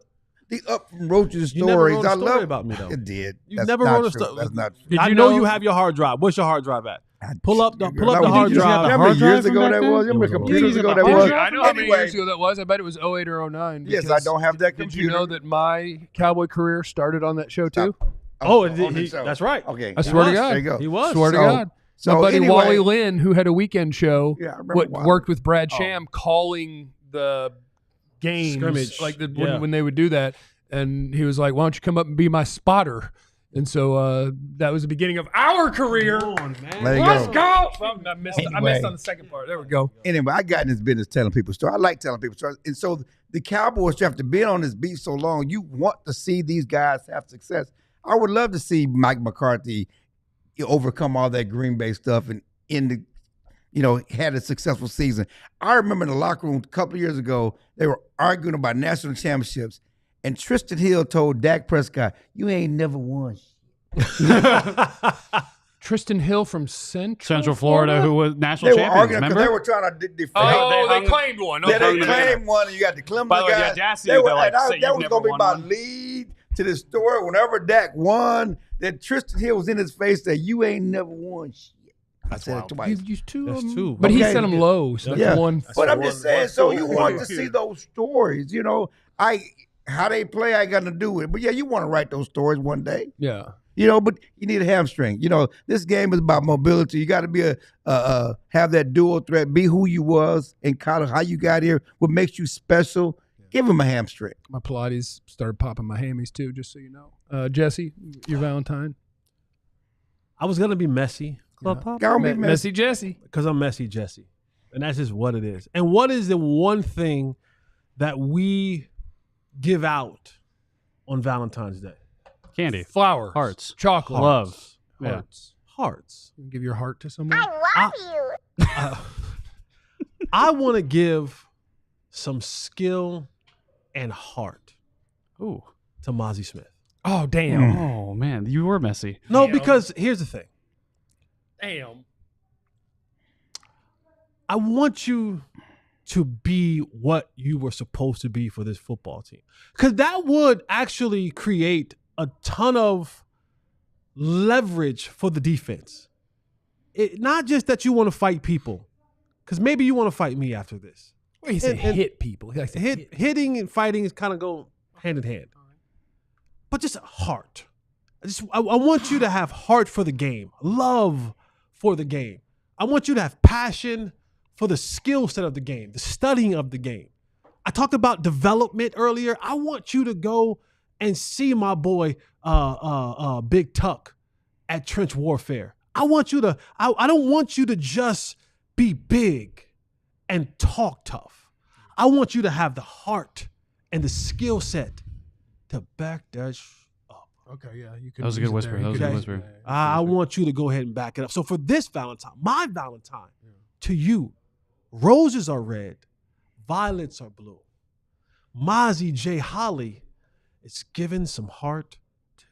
up from Roach's You never stories. wrote a I story love about me, though. It did. You That's never not wrote a true. story. That's not true. Did I you know know you have your hard drive. What's your hard drive at? Pull up the That hard was- drive. How many years ago that was? You remember computers ago that was? I know how many Anyway, years ago that was. I bet it was 08 or 09. Yes, I because don't have that Did computer. you know that my Cowboy career started on that show too? Oh, on the show. that's right. Okay. I swear to was. God. There you go. He was. Swear to God. So My buddy anyway, Wally Lynn, who had a weekend show, Yeah, I remember Wally. worked with Brad Sham calling the games, Scrimmage. like Yeah. when they would do that. And he was like, "Why don't you come up and be my spotter?" And so that was the beginning of our career. Come on, man. There you Let's go. go! Well, I missed Anyway. on the second part. There we go. Anyway, I got in this business telling people stories. I like telling people stories. And so the Cowboys, after being on this beat so long, you want to see these guys have success. I would love to see Mike McCarthy overcome all that Green Bay stuff and had a successful season. I remember in the locker room a couple of years ago, they were arguing about national championships. And Tristan Hill told Dak Prescott, "You ain't never won." Tristan Hill from Central Florida, who was national They were champions. arguing because Remember? they were trying to defend. they claimed one. Yeah, Okay. they claimed one, and you got the Clemson By the way, the guys. audacity They of were, that, like, and say that you've was never going to be won my one. lead to the story. Whenever Dak won, that Tristan Hill was in his face that you ain't never won shit. I said it twice. You two That's of them. two. But he Okay. set them low, so that's Yeah. one. But I'm just saying, so you want to one. see those stories, how they play, I got to do with it. But yeah, you want to write those stories one day, Yeah. but you need a hamstring. This game is about mobility. You got to be have that dual threat, be who you was in college, how you got here, what makes you special. Give him a hamstring. My Pilates started popping my hammies too, just so you know. Jesse, your Valentine. I was going to be messy. Club Pop. Gotta be Messy Jesse. Because I'm messy Jesse. And that's just what it is. And what is the one thing that we give out on Valentine's Day? Candy. Flowers. Hearts. Chocolate. Love. Yeah. Hearts. Hearts. You give your heart to someone. I want to give some skill and heart Ooh. to Mozzie Smith. Oh, damn. Oh, man. You were messy. No, Damn. because here's the thing. Damn. I want you to be what you were supposed to be for this football team. Because that would actually create a ton of leverage for the defense. Not just that you want to fight people, because maybe you want to fight me after this. Well, he said And- hit people. He likes to hit. Hitting and fighting is kind of go hand in hand. But just heart. I want you to have heart for the game, love for the game. I want you to have passion for the skill set of the game, the studying of the game. I talked about development earlier. I want you to go and see my boy Big Tuck at Trench Warfare. I don't want you to just be big and talk tough. I want you to have the heart and the skill set to back that up. Okay, yeah. You could That was a good whisper. That was a good whisper. I want you to go ahead and back it up. So for this Valentine, my Valentine to you, roses are red, violets are blue. Mozzie J. Holly is giving some heart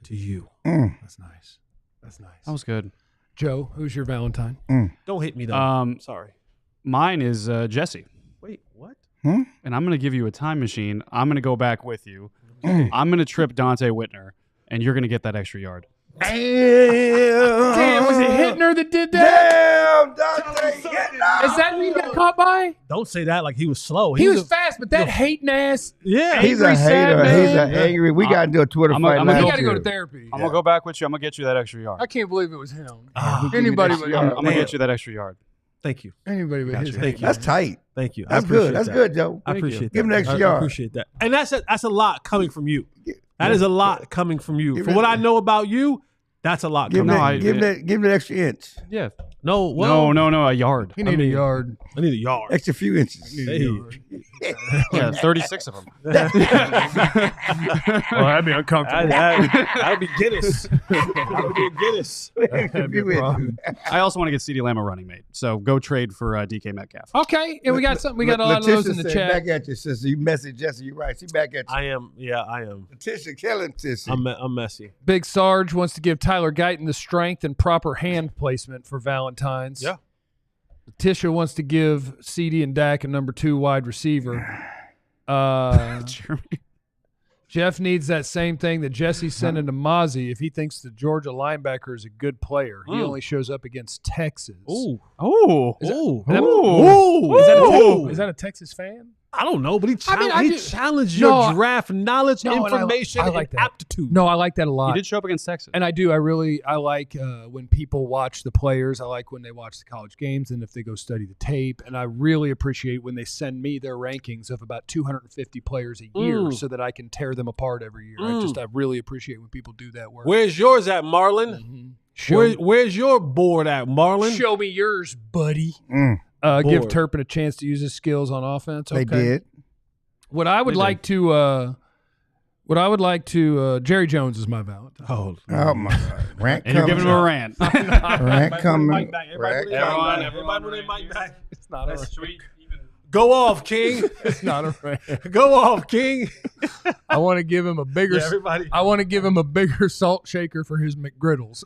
to you. That's nice. That's nice. That was good. Joe, who's your Valentine? Don't hit me though. Sorry. Mine is Jesse. Wait, what? And I'm going to give you a time machine. I'm going to go back with you. I'm going to trip Dante Whitner, and you're going to get that extra yard. Damn, was it Hittner that did that? Damn, Dante, Is that who you got caught by? Don't say that like he was slow. He was fast, but that hating ass. Yeah. He's a Angry sad hater. man. He's an angry. We got to do a Twitter I'm fight. gonna last He got to go year. to therapy. I'm going to go back with you. I'm going to get you that extra yard. I can't believe it was him. Anybody Anybody but I'm him. going to get you that extra yard. Thank you. Anybody but his. Thank you. That's tight. Thank you. That's good. That's good, Joe. I appreciate that. Give him an extra I yard. appreciate that. And that's a lot coming from you. That is a lot coming from you. Give For it- what I know about you, That's a lot. Give him coming. that extra inch. Yeah. No, well, No, a yard. He need a yard. I need a yard. Extra few inches. Yeah, 36 of them. Well, that'd be uncomfortable. That'd be Guinness. That would be Guinness. Extra few inches. I also want to get CeeDee Lamb a running mate. So go trade for DK Metcalf. Okay, and we got something. We got a lot of those in the said, chat. Back at you, sister. You messy, Jesse. You're right. She back at you. I am. Yeah, I am. Letitia, killing Tissy. I'm messy. Big Sarge wants to give Tyler Guyton the strength and proper hand placement for Valentine's. Yeah. Letitia wants to give CD and Dak a number 2 wide receiver. Jeff needs that same thing that Jesse's sending to Mozzie if he thinks the Georgia linebacker is a good player. He only shows up against Texas. Ooh. Is that a Texas fan? I don't know, but he challenged No, your draft knowledge, no, information, I like and that. aptitude. No, I like that a lot. He did show up against Texas. And I do. I like when people watch the players. I like when they watch the college games and if they go study the tape. And I really appreciate when they send me their rankings of about 250 players a year so that I can tear them apart every year. I really appreciate when people do that work. Where's yours at, Marlon? Where's your board at, Marlon? Show me yours, buddy. Give Turpin a chance to use his skills on offense. Okay. They did. What I would like to Jerry Jones is my Valentine. Oh my God. Rant and you're giving him a rant. Rant coming. Everybody want Mike back. It's not a sweet. Go off, King. It's not a rant. Go off, King. I want to give him a bigger. Everybody. I want to give him a bigger salt shaker for his McGriddles.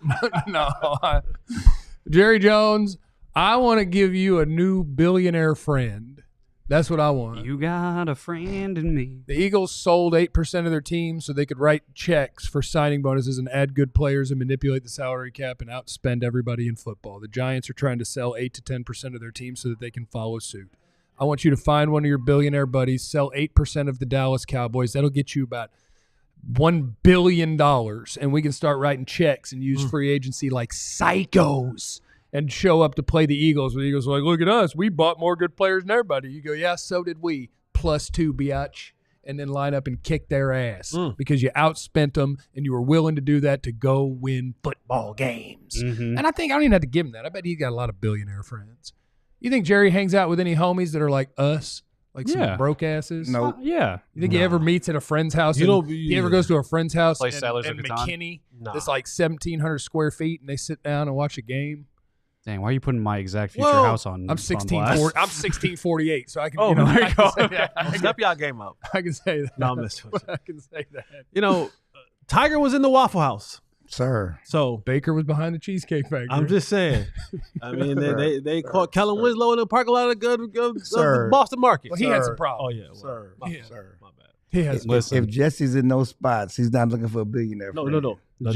Jerry Jones, I want to give you a new billionaire friend. That's what I want. You got a friend in me. The Eagles sold 8% of their team so they could write checks for signing bonuses and add good players and manipulate the salary cap and outspend everybody in football. The Giants are trying to sell 8 to 10% of their team so that they can follow suit. I want you to find one of your billionaire buddies, sell 8% of the Dallas Cowboys. That'll get you about $1 billion, and we can start writing checks and use free agency like psychos and show up to play the Eagles. The Eagles are like, look at us. We bought more good players than everybody. You go, yeah, so did we. +2, biatch. And then line up and kick their ass because you outspent them and you were willing to do that to go win football games. And I don't even have to give him that. I bet he's got a lot of billionaire friends. You think Jerry hangs out with any homies that are like us? Like some broke asses? No. Yeah. You think he ever meets at a friend's house? He ever goes to a friend's house Play in Settlers of Catan? McKinney that's like 1,700 square feet and they sit down and watch a game? Dang, why are you putting my exact future house on? I'm 1648, so I can. Oh, I can say that. Step y'all game up. I can say that. No, I'm messing with you. I can say that. Tiger was in the Waffle House. Sir. So Baker was behind the Cheesecake Factory. I'm just saying. I mean, they caught Kellen Winslow in the parking lot of the Boston market. Well, he had some problems. Oh yeah, Sir. My bad. He has. If Jesse's in those spots, he's not looking for a billionaire friend. No. I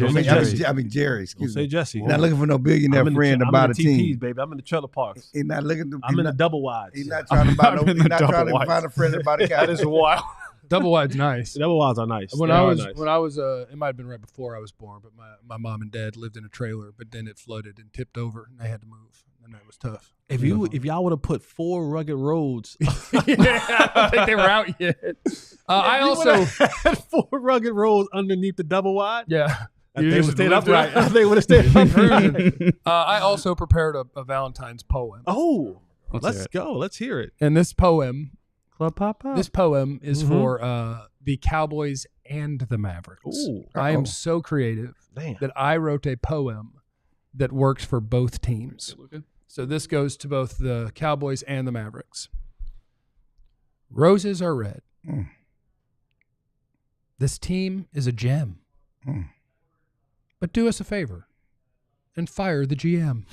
mean, Jerry, excuse Say me. Jesse. He's not looking for no billionaire friend to buy the team. TPs, baby. I'm in the trailer parks. He's not looking to. I'm in the double wides. He's not trying to buy no. He's not trying to wides. find a friend to buy the That Cowboys. is wild. Double wide's nice. Double wides are nice. When I was, it might have been right before I was born, but my mom and dad lived in a trailer, but then it flooded and tipped over, and they had to move, and that was tough. If y'all would have put 4 rugged roads, I don't think they were out yet. I also had 4 rugged roads underneath the double wide. Yeah. They would have stayed upright. They would have stayed upright. I also prepared a Valentine's poem. Oh, Let's go. Let's hear it. And this poem, Club Papa. is for the Cowboys and the Mavericks. Ooh. I am so creative that I wrote a poem that works for both teams. So this goes to both the Cowboys and the Mavericks. Roses are red. This team is a gem. But do us a favor and fire the GM.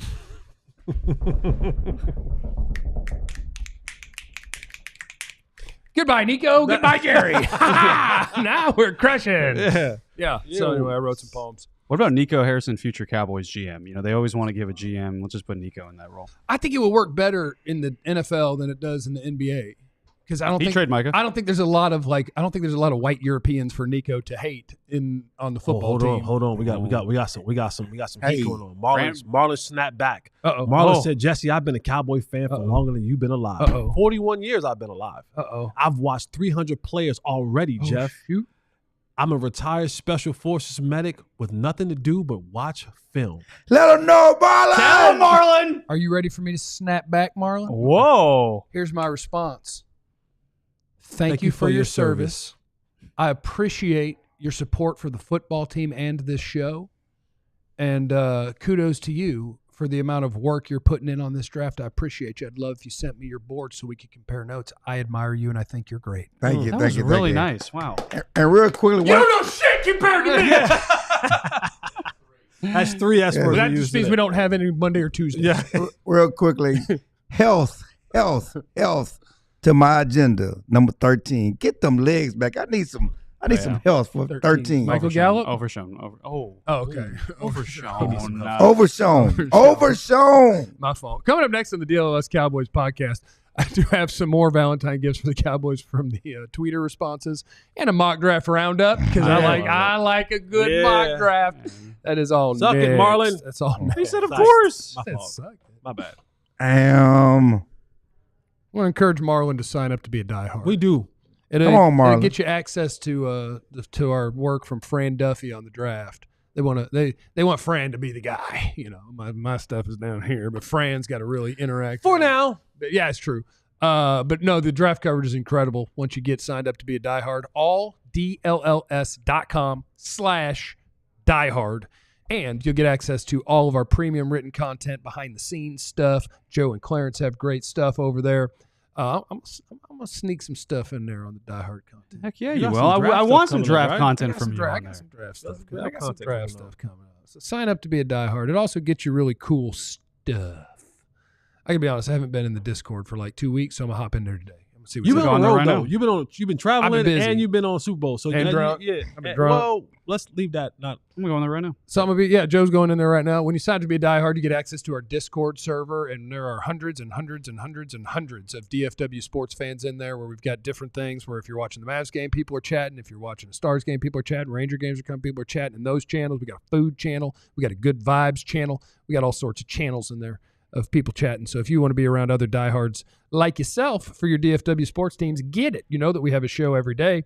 Goodbye, Nico. Goodbye, Jerry. Now we're crushing. Yeah. So anyway, I wrote some poems. What about Nico Harrison, future Cowboys GM? They always want to give a GM. Let's just put Nico in that role. I think it will work better in the NFL than it does in the NBA. Because I don't think trade Micah. I don't think there's a lot of white Europeans for Nico to hate on the football team. Hold on. We got some heat going on. Marlon snapped back. Uh-oh. Marlon said, Jesse, I've been a Cowboy fan for longer than you've been alive. 41 years I've been alive. I've watched 300 players already, Jeff. Shoot. I'm a retired Special Forces medic with nothing to do but watch film. Let them know, Marlon. Tell him, Marlon. Are you ready for me to snap back, Marlon? Whoa. Here's my response. Thank you for your service. I appreciate your support for the football team and this show. And kudos to you for the amount of work you're putting in on this draft. I appreciate you. I'd love if you sent me your board so we could compare notes. I admire you, and I think you're great. Thank you. That Thank was you. really thank you. nice. Wow. And real quickly, You don't know shit compared to me. That's 3 S words. That just means we don't have any Monday or Tuesday. Yeah. real quickly, health to my agenda. Number 13. Get them legs back. I need some health for 13. Michael Gallup? Overshown. Oh, okay. Overshown. Overshown. My fault. Coming up next on the DLLS Cowboys podcast, I do have some more Valentine gifts for the Cowboys from the Tweeter responses and a mock draft roundup because I like a good mock draft. That is all. Suck it, Marlon. That's all. He said, of course. My fault. Suck it. My bad. I want to encourage Marlon to sign up to be a diehard. We do. Come on, Marlon. It'll get you access to our work from Fran Duffy on the draft. They want Fran to be the guy. You know, my stuff is down here, but Fran's got to really interact For now. But yeah, it's true. But no, the draft coverage is incredible once you get signed up to be a diehard. All DLLS.com/diehard. And you'll get access to all of our premium written content, behind the scenes stuff. Joe and Clarence have great stuff over there. I'm going to sneak some stuff in there on the diehard content. Heck yeah, You you got will. some draft I stuff want some coming up, draft right? content from you. I on got there. some draft stuff. Some I got some content draft coming stuff up. coming up. So sign up to be a diehard. It also gets you really cool stuff. I can be honest, I haven't been in the Discord for like 2 weeks, so I'm going to hop in there today. I'm gonna see what's You've been up. on the there road right though. now. You've been traveling busy. and you've been on Super Bowl. So And drunk. yeah. I've been drunk. Well, let's leave that. I'm going there right now. Joe's going in there right now. When you sign up to be a diehard, you get access to our Discord server, and there are hundreds and hundreds and hundreds and hundreds of DFW sports fans in there where we've got different things where if you're watching the Mavs game, people are chatting. If you're watching a Stars game, people are chatting. Ranger games are coming, people are chatting in those channels. We got a food channel. We got a good vibes channel. We got all sorts of channels in there of people chatting. So if you want to be around other diehards like yourself for your DFW sports teams, get it. You know that we have a show every day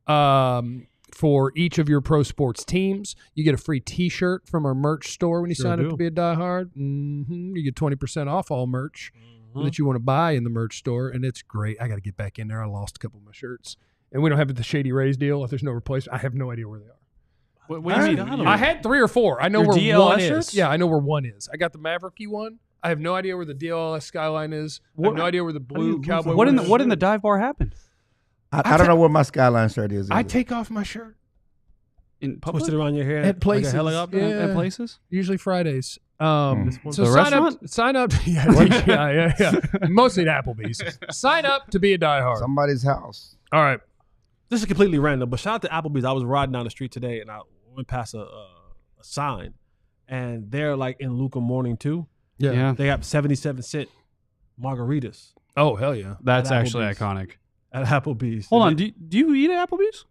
for each of your pro sports teams. You get a free T-shirt from our merch store when you sign up to be a diehard. You get 20% off all merch that you want to buy in the merch store, and it's great. I got to get back in there. I lost a couple of my shirts. And we don't have the Shady Rays deal. If there's no replacement, I have no idea where they are. What do you mean? I had 3 or 4. I know Your where DLLS one is. shirts? Yeah, I know where one is. I got the Mavericky one. I have no idea where the DLLS skyline is. I have no idea where the blue cowboy What one in is. the dive bar happened? I don't know where my Skyline shirt is. I take off my shirt In public? Twist it around your hair. at places. Like a helicopter. Yeah. At places? Usually Fridays. The So restaurant? sign up. Yeah. Mostly at Applebee's. Sign up to be a diehard. Somebody's house. All right. This is completely random, but shout out to Applebee's. I was riding down the street today and I went past a sign, and they're like in Luca Morning too. Yeah. They got 77-cent margaritas Oh, hell yeah. That's At actually Applebee's. iconic. at Applebee's. Hold on. Do you eat at Applebee's?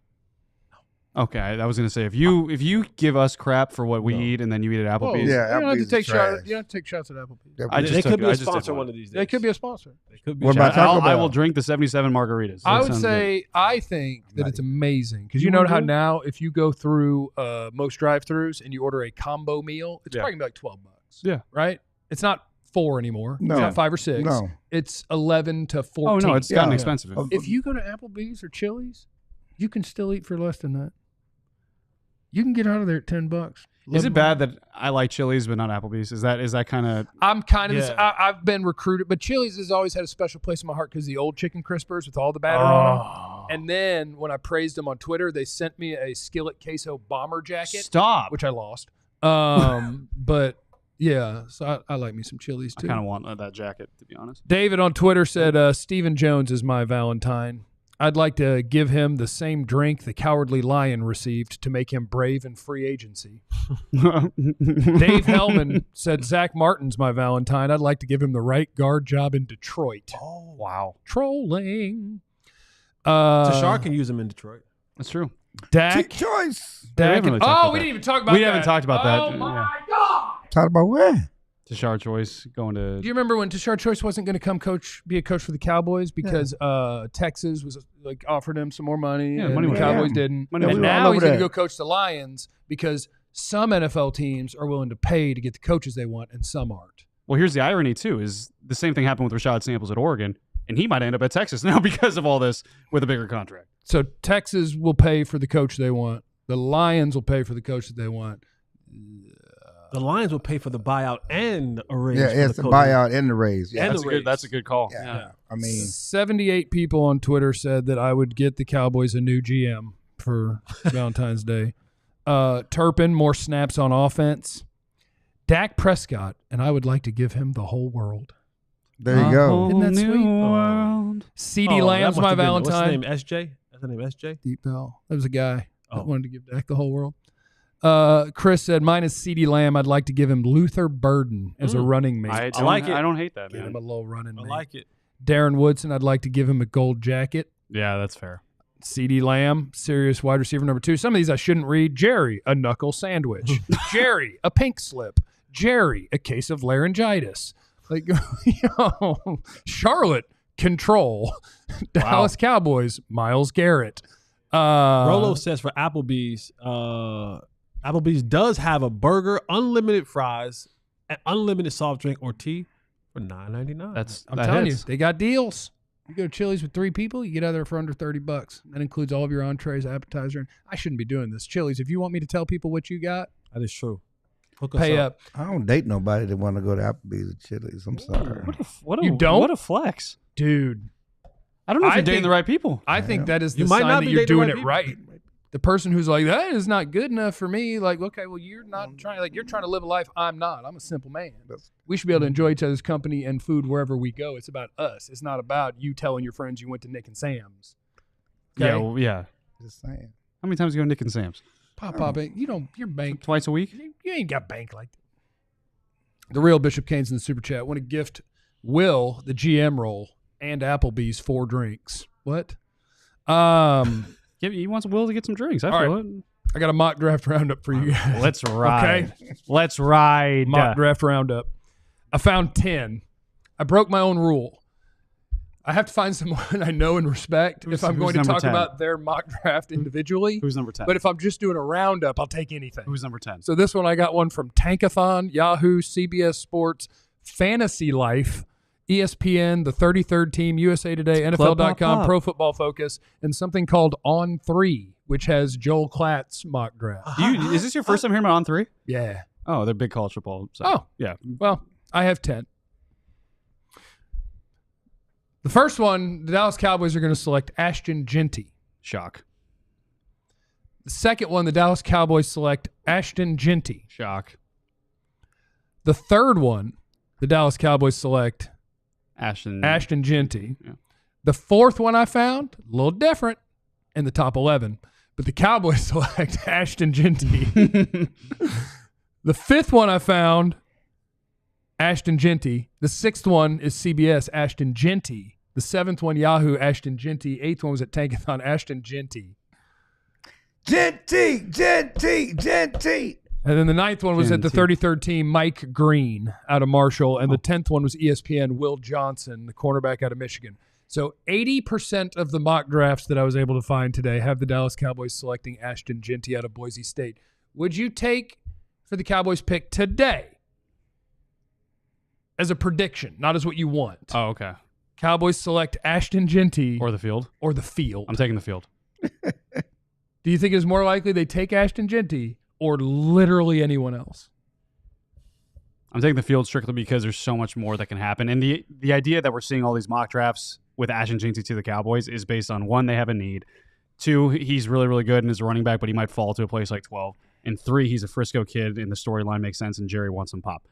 Okay, I was gonna say if you give us crap for what we eat and then you eat at Applebee's, Yeah, You don't have to Applebee's take is trash. shots. You don't have to take shots at Applebee's. I just they took could it. be I a just did sponsor one. one of these days. They could be a sponsor. They could be. What about Taco I Bell? will drink the 77 margaritas. I That would sounds say I think that it's amazing because you You know wanna how do it? now if you go through most drive-throughs and you order a combo meal, it's probably gonna be like $12. Yeah. Right. It's not 4 anymore. No. It's not 5 or 6. No. It's 11 to 14. Oh no, it's gotten Yeah. expensive. If you go to Applebee's or Chili's, you can still eat for less than that. You can get out of there at $10. Is it bad that I like Chili's but not Applebee's? Is that kind of? I'm kind of. Yeah. I've been recruited, but Chili's has always had a special place in my heart because the old chicken crispers with all the batter on them. And then when I praised them on Twitter, they sent me a skillet queso bomber jacket, Stop. which I lost. But yeah, so I like me some Chili's I too. kind of want that jacket, to be honest. David on Twitter said, Stephen Jones is my Valentine. I'd like to give him the same drink the Cowardly Lion received to make him brave in free agency. Dave Hellman said, Zach Martin's my Valentine. I'd like to give him the right guard job in Detroit. Oh wow, Trolling. Tashar can use them in Detroit. that's true. Dak. Choice. Dak haven't really and- talked about we that. didn't even talk about We that. haven't talked about that. Oh, my Yeah. God. Talk about what? Tashard Choice going to. Do you remember when Tashard Choice wasn't going to come be a coach for the Cowboys because Texas was like offered him some more money and the Cowboys didn't. And now he's going to go coach the Lions because some NFL teams are willing to pay to get the coaches they want and some aren't. Well, here's the irony too: is the same thing happened with Rashad Samples at Oregon, and he might end up at Texas now because of all this with a bigger contract. So Texas will pay for the coach they want. The Lions will pay for the coach that they want. The Lions will pay for the buyout and a raise. Yeah, it's the buyout and the raise. Yeah, that's a good call. Yeah. I mean, 78 people on Twitter said that I would get the Cowboys a new GM for Valentine's Day. Turpin, more snaps on offense. Dak Prescott, and I would like to give him the whole world. There you go. Isn't that sweet? World. CeeDee Lamb's my Valentine. What's his name? SJ? That's his name, SJ? Deep Bell. That was a guy that wanted to give Dak the whole world. Chris said, mine is CeeDee Lamb. I'd like to give him Luther Burden as a running mate. I like it. I don't hate that, Give man. him a little running mate. I like it. Darren Woodson, I'd like to give him a gold jacket. Yeah, that's fair. CeeDee Lamb, serious wide receiver number 2. Some of these I shouldn't read. Jerry, a knuckle sandwich. Jerry, a pink slip. Jerry, a case of laryngitis. Like, Charlotte, control. Dallas Cowboys, Myles Garrett. Rolo says for Applebee's, Applebee's does have a burger, unlimited fries, and unlimited soft drink or tea for $9.99. I'm telling you, they got deals. You go to Chili's with 3 people, you get out there for under $30. That includes all of your entrees, appetizer. I shouldn't be doing this. Chili's, if you want me to tell people what you got, that is true. Hook us pay up. I don't date nobody that want to go to Applebee's or Chili's. I'm sorry. You don't? What a flex. Dude. I don't know if you're dating the right people. I think that is the You might sign not that be you're dating the doing right it people. right. The person who's like, that is not good enough for me. Like, okay, well, you're not trying. Like, you're trying to live a life. I'm not. I'm a simple man. We should be able to enjoy each other's company and food wherever we go. It's about us. It's not about you telling your friends you went to Nick and Sam's. Okay? Yeah, well, yeah. Just saying. How many times do you go to Nick and Sam's? Pop, you don't. You're bank Twice a week? You ain't got bank like that. The real Bishop Kane's in the super chat. Want to gift Will the GM role and Applebee's 4 drinks. What? He wants Will to get some drinks. I feel it. I got a mock draft roundup for you guys. Let's ride. Okay? Let's ride. Mock draft roundup. I found 10. I broke my own rule. I have to find someone I know and respect if I'm going to talk 10? about their mock draft individually. Who's number 10? But if I'm just doing a roundup, I'll take anything. Who's number 10? So this one, I got one from Tankathon, Yahoo, CBS Sports, Fantasy Life, ESPN, the 33rd Team, USA Today, NFL.com, Pro Football Focus, and something called On 3, which has Joel Klatt's mock draft. Is this your first time hearing about On 3? Yeah. Oh, they're big college football. So, Oh. yeah. Well, I have 10. The first one, the Dallas Cowboys are going to select Ashton Genty. Shock. The second one, the Dallas Cowboys select Ashton Genty. Shock. The third one, the Dallas Cowboys select Ashton Genty. Yeah. The fourth one I found, a little different in the top 11, but the Cowboys select Ashton Genty. The fifth one I found, Ashton Genty. The sixth one is CBS, Ashton Genty. The seventh one, Yahoo, Ashton Genty. Eighth one was at Tankathon, Ashton Genty. Genty. And then the ninth one was at the 33rd Team, Mike Green out of Marshall. And the 10th one was ESPN, Will Johnson, the cornerback out of Michigan. So 80% of the mock drafts that I was able to find today have the Dallas Cowboys selecting Ashton Genty out of Boise State. Would you take for the Cowboys pick today as a prediction, not as what you want? Oh, okay. Cowboys select Ashton Genty Or the field. I'm taking the field. Do you think it's more likely they take Ashton Genty or literally anyone else? I'm taking the field strictly because there's so much more that can happen. And the idea that we're seeing all these mock drafts with Ashton Genty to the Cowboys is based on, 1, they have a need. 2, he's really, really good and is a running back, but he might fall to a place like 12. And 3, he's a Frisco kid and the storyline makes sense and Jerry wants some pop.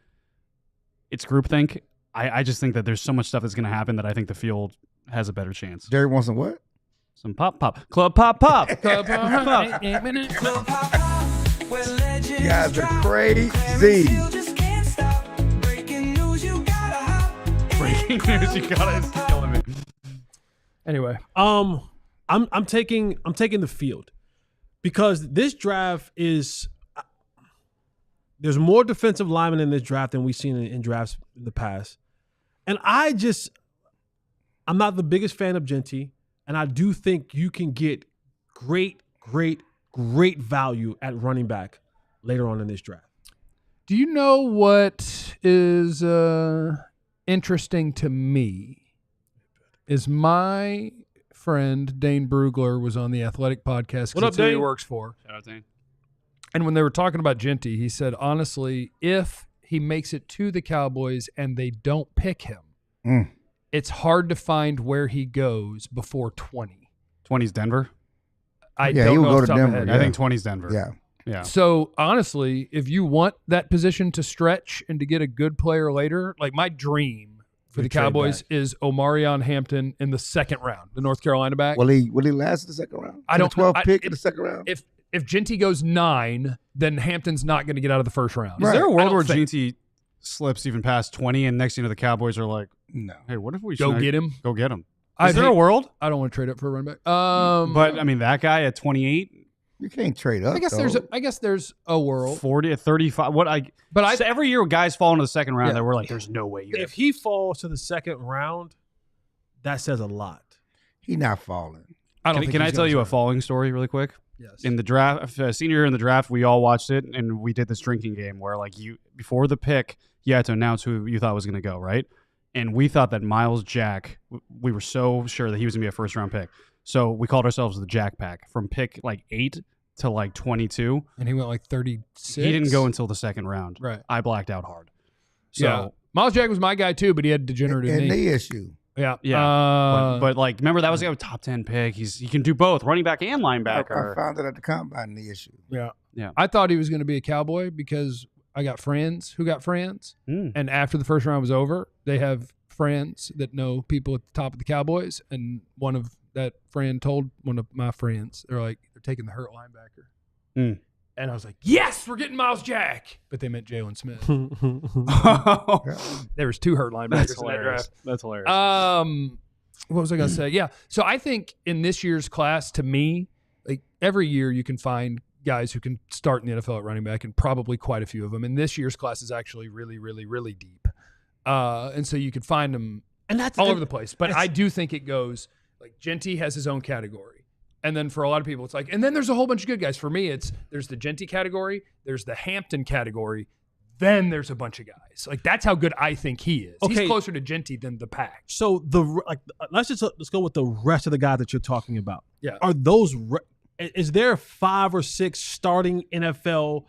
It's groupthink. I just think that there's so much stuff that's going to happen that I think the field has a better chance. Jerry wants some what? Some pop. Club pop. Club You guys are crazy. Breaking news, you got it. It's killing me. Anyway. I'm taking the field because this draft is There's more defensive linemen in this draft than we've seen in drafts in the past. And I'm not the biggest fan of Genty, and I do think you can get great value at running back later on in this draft. Do you know what is interesting to me? Is my friend Dane Brugler was on the Athletic podcast. What up, Dane? He Dane? works for. Shout out, Dane. And when they were talking about Genty, he said, honestly, if he makes it to the Cowboys and they don't pick him, it's hard to find where he goes before 20. 20's Denver. I he don't will know go off to the top of my Denver. head. Yeah. I think 20's Denver. Yeah. Yeah. So, honestly, if you want that position to stretch and to get a good player later, like my dream for the trade Cowboys is Omarion Hampton in the second round, the North Carolina back. Will he last the second round? I don't 12th know. pick in the second round? If Genty goes 9, then Hampton's not going to get out of the first round. Is there a I world don't where think- Genty slips even past 20 and next thing to the Cowboys are like, No. hey, what if we Go should get him? Go get him. I'd Is there a hate- world? I don't want to trade up for a running back. But I mean, that guy at 28, You can't trade up. I guess there's a world. 40 at 35. So every year guys fall into the second round that we're like, there's no way you If he falls to the second round, that says a lot. He not falling. I don't. Can I tell you a falling story really quick? Yes. In the draft, senior year in the draft, we all watched it, and we did this drinking game where, like, before the pick, you had to announce who you thought was going to go, right? And we thought that Miles Jack, we were so sure that he was going to be a first-round pick. So we called ourselves the Jack Pack from pick, 8 to, 22. And he went 36. He didn't go until the second round. Right. I blacked out hard. So, Yeah. Miles Jack was my guy, too, but he had degenerative And knee. the issue. Yeah. but remember, that was a top 10 pick. He can do both, running back and I linebacker. found it at the combine, the issue. Yeah. Yeah. I thought he was going to be a Cowboy because I got friends who got friends. And after the first round was over, they have friends that know people at the top of the Cowboys. And one of that friend told one of my friends, they're taking the hurt linebacker. And I was like, yes, we're getting Miles Jack. But they meant Jalen Smith. There was 2 hurt linebackers That's in that hilarious. draft. That's hilarious. What was I going to say? Yeah. So I think in this year's class, to me, every year you can find guys who can start in the NFL at running back, and probably quite a few of them. And this year's class is actually really, really, really deep. And so you could find them all over the place. But I do think it goes Genty has his own category. And then for a lot of people, it's and then there's a whole bunch of good guys. For me, there's the Genty category, there's the Hampton category, then there's a bunch of guys. That's how good I think he is. Okay. He's closer to Genty than the pack. So let's go with the rest of the guys that you're talking about. Yeah. Are those? Is there 5 or 6 starting NFL?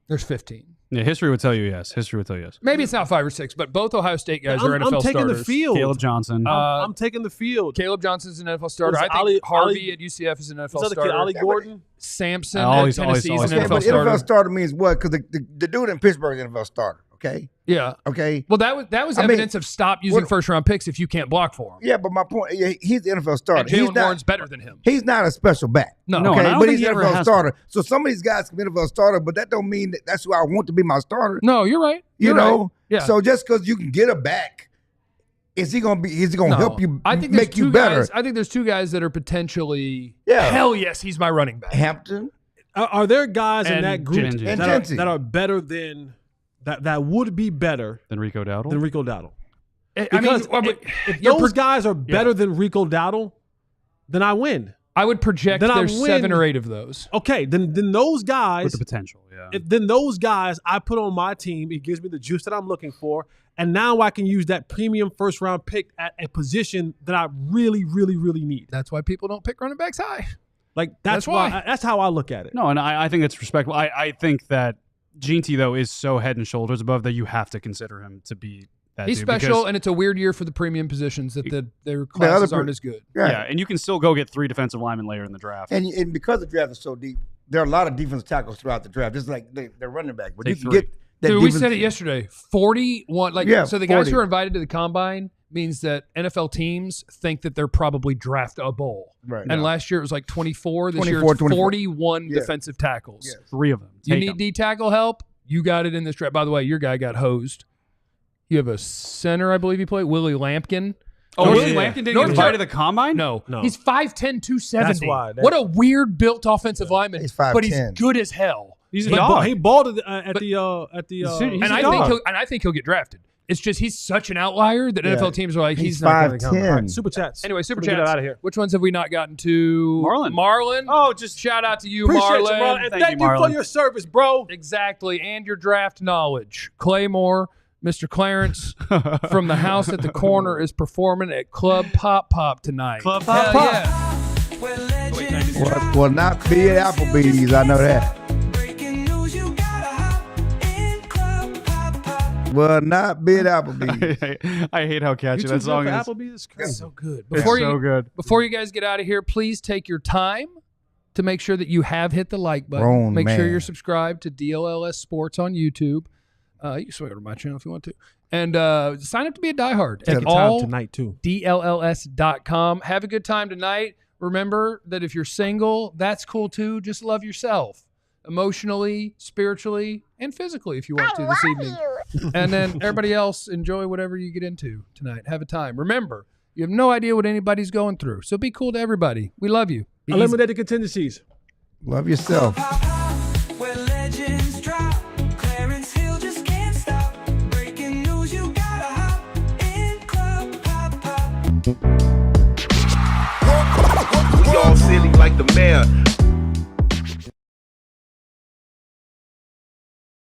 There's 15. Yeah, history would tell you yes. History would tell you yes. Maybe it's not 5 or 6, but both Ohio State guys are NFL I'm taking starters. the field. Caleb Johnson. I'm taking the field. Caleb Johnson's an NFL starter. I Was think Harvey Ollie- at UCF is an NFL Is that the kid, starter. Ollie Gordon? Sampson Always- at Tennessee always- is an Okay, NFL but starter. NFL starter means what? Because the dude in Pittsburgh is an NFL starter. Okay. Yeah. Okay. Well, that was I mean, evidence of stop using first-round picks if you can't block for him. Yeah, but my point, he's the NFL starter. And He's Jalen not- Warren's better than him. He's not a special back. No. No, and I Okay, don't but think he's he an ever NFL has starter. So some of these guys can be NFL starter, but that don't mean that's who I want to be my starter. No, you're right. You You're know? right. Yeah. So just because you can get a back, is he gonna No. help you I think there's make you two better? Guys, I think there's 2 guys that are potentially. Yeah. Hell yes, he's my running back. Hampton. Are there guys in And that group Genty. And that Genty. are better than that would be better Then Rico Dowdle. than Rico Dowdle? I Because mean, if you're those guys are better than Rico Dowdle, then I win. I would project then I there's win. 7 or 8 of those. Okay, then those guys, with the potential, yeah. then those guys I put on my team. It gives me the juice that I'm looking for, and now I can use that premium first round pick at a position that I really, really, really need. That's why people don't pick running backs high. That's why. That's how I look at it. No, and I think it's respectable. I think that Genty, though, is so head and shoulders above that you have to consider him to be that He's dude, special, because- and it's a weird year for the premium positions that their classes aren't as good. Yeah, and you can still go get 3 defensive linemen later in the draft. And because the draft is so deep, there are a lot of defensive tackles throughout the draft. Just like they're running back, but Take you can 3. get that. Dude, we defense- said it yesterday. 41. So the guys 40. who are invited to the combine means that NFL teams think that they're probably draftable. Right. And last year it was 24. This 24, year it's 24. 41 Yeah. defensive tackles. Yeah. 3 of them. You Take need 'em. D tackle help? You got it in this draft. By the way, your guy got hosed. You have a center, I believe he played, Willie Lampkin. Oh, North- Willie Lampkin didn't North get invited Carolina- to the combine? No. No. He's 5'10", 270. That's why. What a weird built offensive lineman. He's but he's 5'10". good as hell. He's a He dog. balled at the. He's And a I think he'll get drafted. It's just he's such an outlier that NFL teams are like he's not going to come. 5'10". All right, super chats. Anyway, super Get chats. out of here. Which ones have we not gotten to? Marlon. Oh, just shout out to you, appreciate Marlon. you, bro. And thank you for Marlon. your service, bro. Exactly, and your draft knowledge. Claymore, Mr. Clarence from the house at the corner is performing at Club Pop Pop tonight. Club Hell Pop Pop. Yeah. Will not be at Applebee's. I know that. Will not be at Applebee's. I hate how catchy You that too song good is. for Applebee's? It's crazy. It's so good. It's so good. Before you guys get out of here, please take your time to make sure that you have hit the like button. Grown make sure man. you're subscribed to DLLS Sports on YouTube. You can swing over to my channel if you want to. And sign up to be a diehard Take at your time tonight, too. DLLS.com. Have a good time tonight. Remember that if you're single, that's cool too. Just love yourself emotionally, spiritually, and physically if you want to this evening. And then everybody else, enjoy whatever you get into tonight. Have a time. Remember, you have no idea what anybody's going through. So be cool to everybody. We love you. Be easy. Eliminated contingencies. Love yourself.